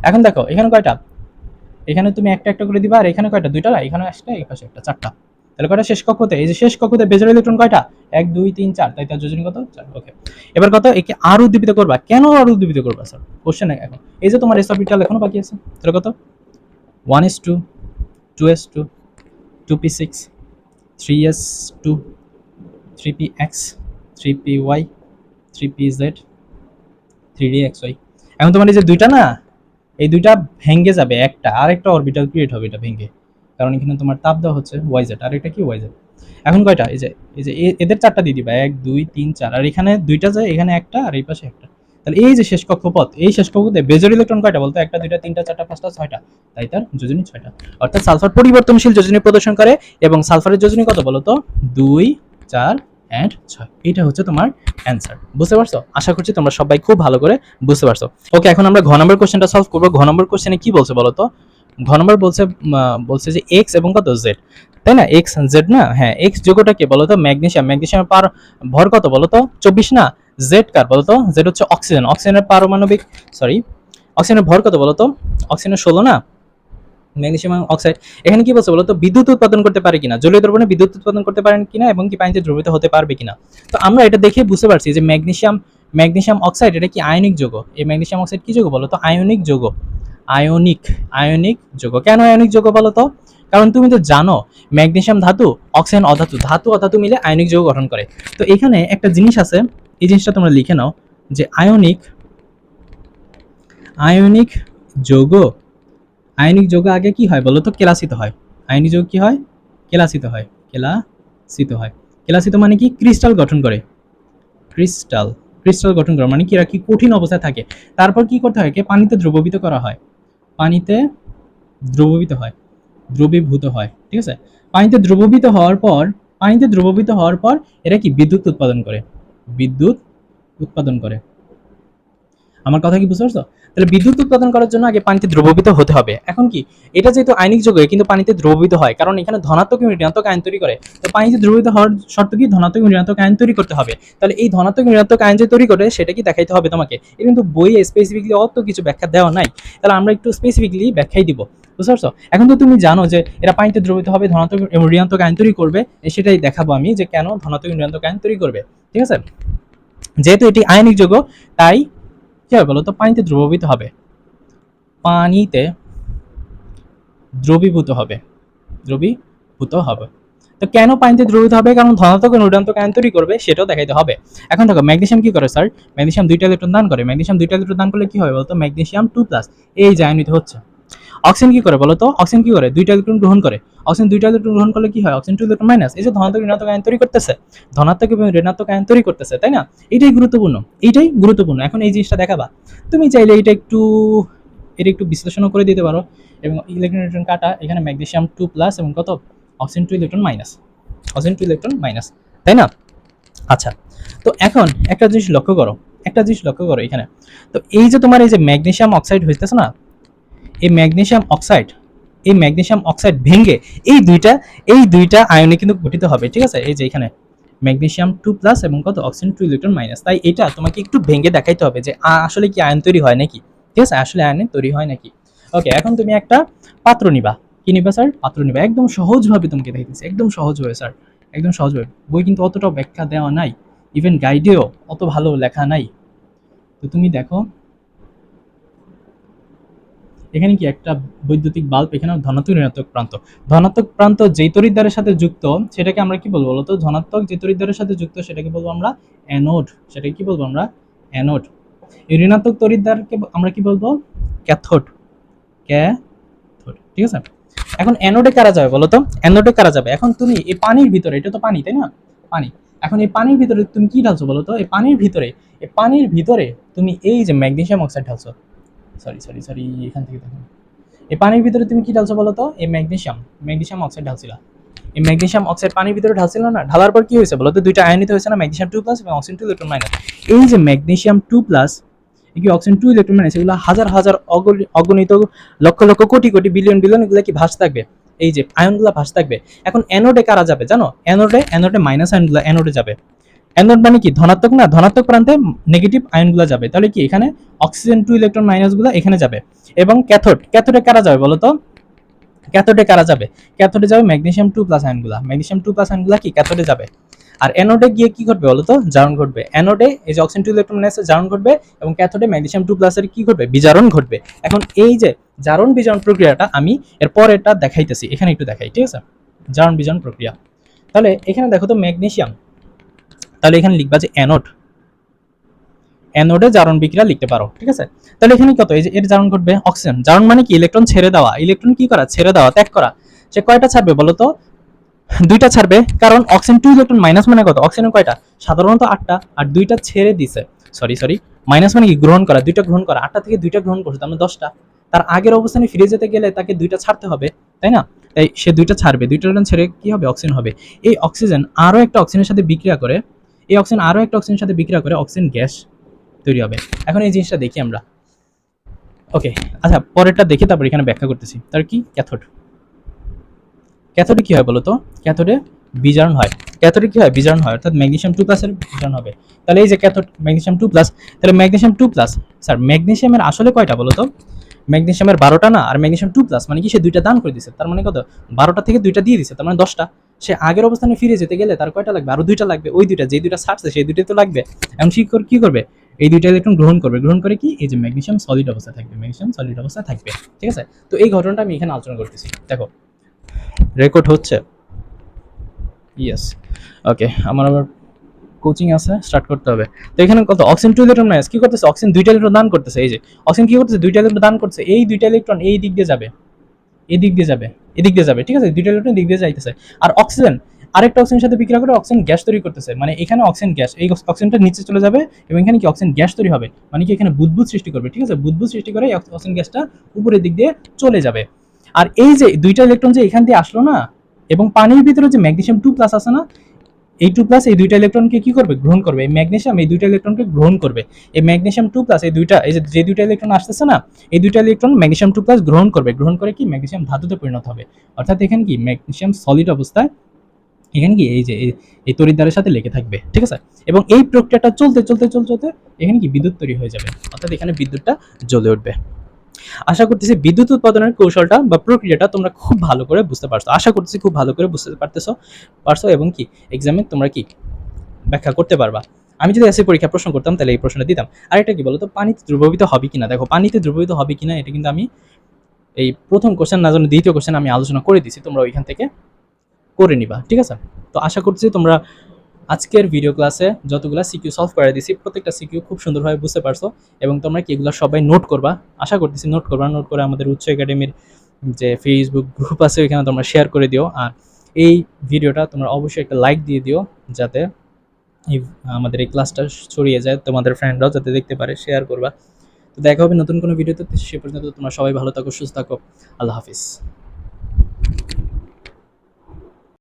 এখন দেখো এখানে কয়টা? এখানে তুমি একটা একটা করে দিবা, আর এখানে কয়টা? দুইটা, এখানে একটা, এই পাশে একটা, চারটা। তাহলে কয়টা শেষ কক্ষতে? এই যে শেষ কক্ষতে বেজোড় ইলেকট্রন কয়টা? 1 2 3 4, তাই তার যোজনী কত? 4। ওকে, এবার কত? একে আরো উদ্দীপিত করবা। কেন আরো উদ্দীপিত করবা স্যার? কোশ্চেন এখন এই যে তোমার এস অরবিটাল এখনো বাকি আছে, তাহলে কত? 1s2, 2s2, 2p6, 3s2, 3px, 3py, 3pz, 3dxy। এখন তোমার এই যে দুইটা না, এই দুইটা ভেঙে যাবে, একটা আরেকটা অরবিটাল ক্রিয়েট হবে এটা ভেঙে, কারণ এখানে তোমার তাপ দেওয়া হচ্ছে yz, আর এটা কি yz। এখন কয়টা? এই যে এদের চারটা দিয়ে দিবা, 1 2 3 4, আর এখানে দুইটা যায়, এখানে একটা, আর এই পাশে একটা। তাহলে এই যে শেষ কক্ষপথ, এই শেষ কক্ষপথে বেজোর ইলেকট্রন কয়টা বলতো? একটা, দুইটা, তিনটা, চারটা, পাঁচটা, ছয়টা, তাই তার যোজনী 6টা। অর্থাৎ সালফার পরিবর্তনশীল যোজনী প্রদর্শন করে, এবং সালফারের যোজনী কত বলতো? 2, 4 এন্ড 6। এটা হচ্ছে তোমার অ্যান্সার। বুঝতে পারছো? আশা করছি তোমরা সবাই খুব ভালো করে বুঝতে পারছো। ওকে, এখন আমরা ঘ নম্বর কোশ্চেনটা সলভ করবো। ঘ নম্বর কোশ্চেনে কি বলছে বলতো? ঘ নম্বর বলছে যে এক্স এবং জেড, তাই না? এক্স জেড না? হ্যাঁ, এক্স যোগটা কে বলতো? ম্যাগনেসিয়াম। ম্যাগনেসিয়ামের ভর কত বলতো? 24 না? জেড কার বলতো? জেড হচ্ছে অক্সিজেন। অক্সিজেনের পারমাণবিক, সরি, অক্সিজেনের ভর কত বলতো? অক্সিজেনের 16 না? Magnesium oxide. এখানে কি বলছে বলতো? বিদ্যুৎ উৎপাদন করতে পারে কিনা, জলীয় দ্রবণে বিদ্যুৎ উৎপাদন করতে পারেন কিনা, এবং কি পানিতে দ্রবীভূত হতে পারবে কিনা। তো আমরা এটা দেখে বুঝতে পারছি যে ম্যাগনেসিয়াম অক্সাইড এটা কি আয়নিক যৌগ। এই ম্যাগনেসিয়াম অক্সাইড কি যৌগ বলতো? আয়নিক যৌগ। আয়নিক যৌগ। কেন আয়নিক যৌগ বলতো? কারণ তুমি তো জানো ম্যাগনেসিয়াম ধাতু, অক্সিজেন অধাতু, ধাতু অধাতু মিলে আয়নিক যৌগ গঠন করে। তো এখানে একটা জিনিস আছে, এই জিনিসটা তোমরা লিখে নাও, যে আয়নিক যৌগ, আয়নিক যৌগ আগে কি হয় বলতো? কেলাসিত হয়। আয়নিক যৌগ কি হয়? কেলাসিত হয়। কেলাসিত মানে কি? ক্রিস্টাল গঠন করে। ক্রিস্টাল ক্রিস্টাল গঠন করে মানে কি? এরা কি কঠিন অবস্থায় থাকে। তারপর কি করতে হয়? পানিতে দ্রবীভূত করা হয়। পানিতে দ্রবীভূত হয়, দ্রবীভূত হয়। ঠিক আছে, পানিতে দ্রবীভূত হওয়ার পর এরা কি বিদ্যুৎ উৎপাদন করে। বিদ্যুৎ উৎপাদন করে। আমার কথা কি বুঝতে পারছো? তাহলে বিদ্যুৎ উৎপাদন করার জন্য আগে পানিতে দ্রবীভূত হতে হবে। এখন কি এটা যেহেতু আয়নিক যৌগ, কিন্তু পানিতে দ্রবীভূত হয়, কারণ এখানে ধনাত্মক এবং ঋণাত্মক আয়ন তৈরি করে। তো পানিতে দ্রবীভূত হওয়ার শর্ত কি? ধনাত্মক এবং ঋণাত্মক আয়ন তৈরি করতে হবে। তাহলে এই ধনাত্মক এবং ঋণাত্মক আয়ন যে তৈরি করে সেটা কি দেখাইতে হবে তোমাকে। এটা কিন্তু বইয়ে স্পেসিফিকলি অত কিছু ব্যাখ্যা দেওয়া নাই। তাহলে আমরা একটু স্পেসিফিকলি ব্যাখ্যাই দিব। বুঝতে পারছো? এখন তো তুমি জানো যে এরা পানিতে দ্রবীভূত হবে, ধনাত্মক এবং ঋণাত্মক আয়ন তৈরি করবে। সেটাই দেখাবো আমি যে কেন ধনাত্মক এবং ঋণাত্মক আয়ন তৈরি করবে। ঠিক আছে, যেহেতু এটি আয়নিক যৌগ, তাই কি হবে বলো তো? পানিতে দ্রবীভূত হবে। পানিতে দ্রবীভূত হবে। দ্রবীভূত হবে। তো কেন পানিতে দ্রবীভূত হবে? কারণ ধনাত্মক ও ঋণাত্মক আয়ন তৈরি করবে, সেটাও দেখাইতে হবে। এখন দেখো ম্যাগনেসিয়াম কি করে স্যার? ম্যাগনেসিয়াম 2টা ইলেকট্রন দান করে। ম্যাগনেসিয়াম 2টা ইলেকট্রন দান করলে কি হয় বলতো? ম্যাগনেসিয়াম 2+, এই যে আয়নিত হচ্ছে। অক্সিজেন কি করে বলতো? অক্সিজেন কি করে? 2টা ইলেকট্রন গ্রহণ করে। অক্সিজেন 2টা ইলেকট্রন গ্রহণ করলে কি হয়? Oxygen 2 electron minus. এই যে ধনাত্মক ঋণাত্মক আয়ন তৈরি করতেছে, ধনাত্মক এবং ঋণাত্মক আয়ন তৈরি করতেছে, তাই না? এটাই গুরুত্বপূর্ণ। এখন এই জিনিসটা দেখাবা। তুমি চাইলে এটা একটু বিশ্লেষণও করে দিতে পারো। এবং ইলেকট্রন কাটা, এখানে ম্যাগনেসিয়াম 2+ এবং অক্সিজেন 2 ইলেকট্রন মাইনাস, তাই না? আচ্ছা, তো এখন একটা জিনিস লক্ষ্য করো এখানে। তো এই যে তোমার এই যে ম্যাগনেসিয়াম অক্সাইড হইতেছে না, এই ম্যাগনেসিয়াম অক্সাইড ভেঙে এই দুইটা আয়নে কিন্তু গঠিত হবে। ঠিক আছে, এই যে এখানে ম্যাগনেসিয়াম 2+ এবং অক্সিজেন 2 ইলেকট্রন মাইনাস। তাই এটা তোমাকে একটু ভেঙে দেখাইতে হবে যে আসলে কি আয়ন তৈরি হয় নাকি। ঠিক আছে, আসলে আয়নের তৈরি হয় নাকি। ওকে, এখন তুমি একটা পাত্র নিবা। কি নিবা স্যার? পাত্র নিবা। একদম সহজভাবে তোমাকে দেখাইতেছি, একদম সহজভাবে স্যার, একদম সহজভাবে। বই কিন্তু অতটাও ব্যাখ্যা দেওয়া নাই, ইভেন গাইডেও অত ভালো লেখা নাই। তো তুমি দেখো এখানে কি একটা বৈদ্যুতিক বাল্ব, এখানে ধনাত্মক ঋণাত্মক প্রান্ত। ধনাত্মক প্রান্ত যেই তড়িৎদ্বারের সাথে যুক্ত সেটাকে আমরা কি বলবো বলতো? ধনাত্মক যে তড়িৎদ্বারের সাথে যুক্ত সেটাকে বলবো আমরা অ্যানোড। সেটাকে কি বলবো আমরা? অ্যানোড। এই ঋণাত্মক তড়িৎদ্বারকে আমরা কি বলবো? ক্যাথোড। ক্যাথোড, ঠিক আছে। এখন অ্যানোডে কারা যাবে বলো তো? অ্যানোডে কারা যাবে? এখন তুমি এই পানির ভিতরে, এটা তো পানি তাই না? পানি। এখন এই পানির ভিতরে তুমি কি ঢালছো বলো তো? এই পানির ভিতরে তুমি এই যে ম্যাগনেসিয়াম অক্সাইড ঢালছো। সরি সরি সরি, এখান থেকে দেখো। এই পানির ভিতরে তুমি কি ঢালছো বলো তো? এই ম্যাগনেসিয়াম অক্সাইড ঢালছিলা। এই ম্যাগনেসিয়াম অক্সাইড পানির ভিতরে ঢালছিল না? ঢালার পর কি হয়েছে বলো তো? দুইটা আয়নিত হয়েছে না, ম্যাগনেসিয়াম 2+ এবং অক্সিজেন 2 ইলেকট্রন মাইনাস। এই যে ম্যাগনেসিয়াম 2+ কি অক্সিজেন 2 ইলেকট্রন মাইনাস, এগুলো হাজার হাজার অগণিত লক্ষ লক্ষ কোটি কোটি বিলিয়ন বিলিয়ন এগুলো কি ভাসতে থাকবে, এই যে আয়নগুলো ভাসতে থাকবে। এখন অ্যানোডে কারা যাবে জানো? অ্যানোডে মাইনাস আয়নগুলো অ্যানোডে যাবে। অ্যানোড মানে কি? ধনাত্মক না? ধনাত্মক প্রান্তে নেগেটিভ আয়নগুলো যাবে। তাহলে কি এখানে অক্সিজেন 2 ইলেকট্রন মাইনাস গুলো এখানে যাবে। এবং ক্যাথোডে কারা যাবে বলো তো? ক্যাথোডে কারা যাবে? ক্যাথোডে যাবে ম্যাগনেসিয়াম 2+ আয়নগুলা। ম্যাগনেসিয়াম 2+ আয়নগুলা কি ক্যাথোডে যাবে। আর অ্যানোডে গিয়ে কি ঘটবে বলো তো? জারণ ঘটবে। অ্যানোডে এই যে অক্সিজেন 2 ইলেকট্রন মাইনাসের জারণ ঘটবে এবং ক্যাথোডে ম্যাগনেসিয়াম 2+ এর কি ঘটবে? বিজারণ ঘটবে। এখন এই যে জারণ বিজারণ প্রক্রিয়াটা আমি এর পরেরটা দেখাইতেছি, এখানে একটু দেখাই, ঠিক আছে? জারণ বিজারণ প্রক্রিয়া। তাহলে এখানে দেখো তো ম্যাগনেসিয়াম, তাহলে এখানে লিখবা যে অ্যানোড। অ্যানোডে জারণ বিক্রিয়া লিখতে পারো, ঠিক আছে। তাহলে এখানে কত, এই যে এর জারণ ঘটবে অক্সিজেন। জারণ মানে কি? ইলেকট্রন ছেড়ে দেওয়া। ইলেকট্রন কি করা? ছেড়ে দেওয়া, ত্যাগ করা। সে কয়টা ছাড়বে বলো তো? দুইটা ছাড়বে, কারণ অক্সিজেন 2 ইলেকট্রন মাইনাস মানে কত? অক্সিজেন কয়টা? সাধারণত 8টা, আর দুইটা ছেড়ে দিছে। সরি সরি, মাইনাস মানে কি? গ্রহণ করা। দুইটা গ্রহণ করা, 8টা থেকে দুইটা গ্রহণ করছে, তার মানে 10টা। তার আগের অবস্থানে ফিরে যেতে গেলে তাকে দুইটা ছাড়তে হবে, তাই না? তাই সে দুইটা ছাড়বে, দুইটা ইলেকট্রন ছেড়ে কি হবে? অক্সিজেন হবে। এই অক্সিজেন আরো একটা অক্সিজেনের সাথে বিক্রিয়া করে, এই অক্সিজেন আরো একটা অক্সিজেনের সাথে বিক্রিয়া করে অক্সিজেন গ্যাস তৈরি হবে। এখন এই জিনিসটা দেখি আমরা। ওকে, আচ্ছা পরেরটা দেখি, তারপর এখানে ব্যাখ্যা করতেছি। তার কি? ক্যাথোড। ক্যাথোডে কি হয় বলো তো? ক্যাথোডে বিজারণ হয়। ক্যাথোডে কি হয়? বিজারণ হয়, অর্থাৎ ম্যাগনেসিয়াম 2+ এর বিজারণ হবে। তাহলে এই যে ক্যাথোড ম্যাগনেসিয়াম 2+, তাহলে ম্যাগনেসিয়াম 2+, স্যার ম্যাগনেসিয়ামের আসলে কয়টা বলো তো? ম্যাগনেসিয়ামের 12টা না? আর ম্যাগনেসিয়াম 2+ মানে কি? সে দুইটা দান করে দিছে, তার মানে কত? 12টা থেকে দুইটা দিয়ে দিছে, তার মানে 10টা। সে আগের অবস্থানে ফিরে যেতে গেলে তার কয়টা লাগবে? আরো দুইটা লাগবে। ওই দুইটা, যে দুইটা ছাড়ছে সেই দুইটাই তো লাগবে। এখন কি করবে? এই দুইটা ইলেকট্রন গ্রহণ করবে। গ্রহণ করে কি? এই যে ম্যাগনেসিয়াম সলিড অবস্থায় থাকবে, ম্যাগনেসিয়াম সলিড অবস্থায় থাকবে, ঠিক আছে। তো এই ঘটনাটা আমি এখানে আলোচনা করতেছি, দেখো রেকর্ড হচ্ছে। ইয়েস, ওকে, আমার আবার কোচিং আছে, স্টার্ট করতে হবে। তো এখানে কত? অক্সিজেন 2 ইলেকট্রন মাইনাস কি করতেছে? অক্সিজেন দুইটা ইলেকট্রন দান করতেছে। এই যে অক্সিজেন কি করতেছে? দুইটা ইলেকট্রন দান করছে। এই দুইটা ইলেকট্রন এই দিক দিয়ে যাবে, এই দিক দিয়ে যাবে, এদিক দিয়ে যাবে, ঠিক আছে। দুইটা ইলেকট্রন দিক দিয়ে যাইতেছে। আর অক্সিজেন আরেকটা অক্সিজেনের সাথে বিক্রিয়া করে অক্সিজেন গ্যাস তৈরি করতেছে। মানে এখানে অক্সিজেন গ্যাস, এই অক্সিজেনটা নিচে চলে যাবে এবং এখানে কি? অক্সিজেন গ্যাস তৈরি হবে। মানে কি? এখানে বুদবুদ সৃষ্টি করবে, ঠিক আছে। বুদবুদ সৃষ্টি করে অক্সিজেন গ্যাসটা উপরের দিক দিয়ে চলে যাবে। আর এই যে দুইটা ইলেকট্রন যে এখান দিয়ে আসলো না, এবং পানির ভিতরে যে ম্যাগনেসিয়াম 2+ আছে না, এই 2+ এই দুইটা ইলেকট্রনকে কি করবে? গ্রহণ করবে। এই ম্যাগনেসিয়াম এই দুইটা ইলেকট্রনকে গ্রহণ করবে। এই ম্যাগনেসিয়াম 2+ এই দুইটা, এই যে দুইটা ইলেকট্রন আসতেছে না, এই দুইটা ইলেকট্রন ম্যাগনেসিয়াম 2+ গ্রহণ করবে। গ্রহণ করে কি? ম্যাগনেসিয়াম ধাতুতে পরিণত হবে। অর্থাৎ এখানে কি? ম্যাগনেসিয়াম সলিড অবস্থায় এখানে কি? এই যে এই তড়িৎদ্বারের সাথে লেগে থাকবে, ঠিক আছে। এবং এই প্রক্রিয়াটা চলতে চলতে চলতে চলতে এখানে কি? বিদ্যুৎ তৈরি হয়ে যাবে, অর্থাৎ এখানে বিদ্যুৎটা জ্বলে উঠবে। আশা করতেছি বিদ্যুৎ উৎপাদনের কৌশলটা বা প্রক্রিয়াটা তোমরা খুব ভালো করে বুঝতে পারছো। আশা করতেছি খুব ভালো করে বুঝতে পারছো এবং কি এক্সামে তোমরা কি ব্যাখ্যা করতে পারবা। আমি যদি এসএ পরীক্ষা প্রশ্ন করতাম তাহলে এই প্রশ্নটা দিতাম। আর এটা কি বলতো? পানিতে দ্রবীভূত হবে কিনা। দেখো পানিতে দ্রবীভূত হবে কিনা এটা কিন্তু আমি এই প্রথম কোশ্চেন না, জানো দ্বিতীয় কোশ্চেন আমি আলোচনা করে দিছি, তোমরা ওইখান থেকে করে নিবা, ঠিক আছে। তো আশা করছি তোমরা আজকের ভিডিও ক্লাসে যতগুলো সিকিউ সলভ করে দিছি প্রত্যেকটা সিকিউ খুব সুন্দরভাবে বুঝতে পারছো এবং তোমরা কি এগুলো সবাই নোট করবা। আশা করতেছি নোট করবা, নোট করে আমাদের উচ্চ একাডেমির যে ফেসবুক গ্রুপ আছে ওইখানে তোমরা শেয়ার করে দিও। আর এই ভিডিওটা তোমরা অবশ্যই একটা লাইক দিয়ে দিও, যাতে আমাদের এই ক্লাসটা ছড়িয়ে যায়, তোমাদের ফ্রেন্ডরাও যাতে দেখতে পারে। শেয়ার করবা। তো দেখা হবে নতুন কোনো ভিডিওতে, সে পর্যন্ত তোমরা সবাই ভালো থাকো, সুস্থ থাকো। আল্লাহ হাফিজ।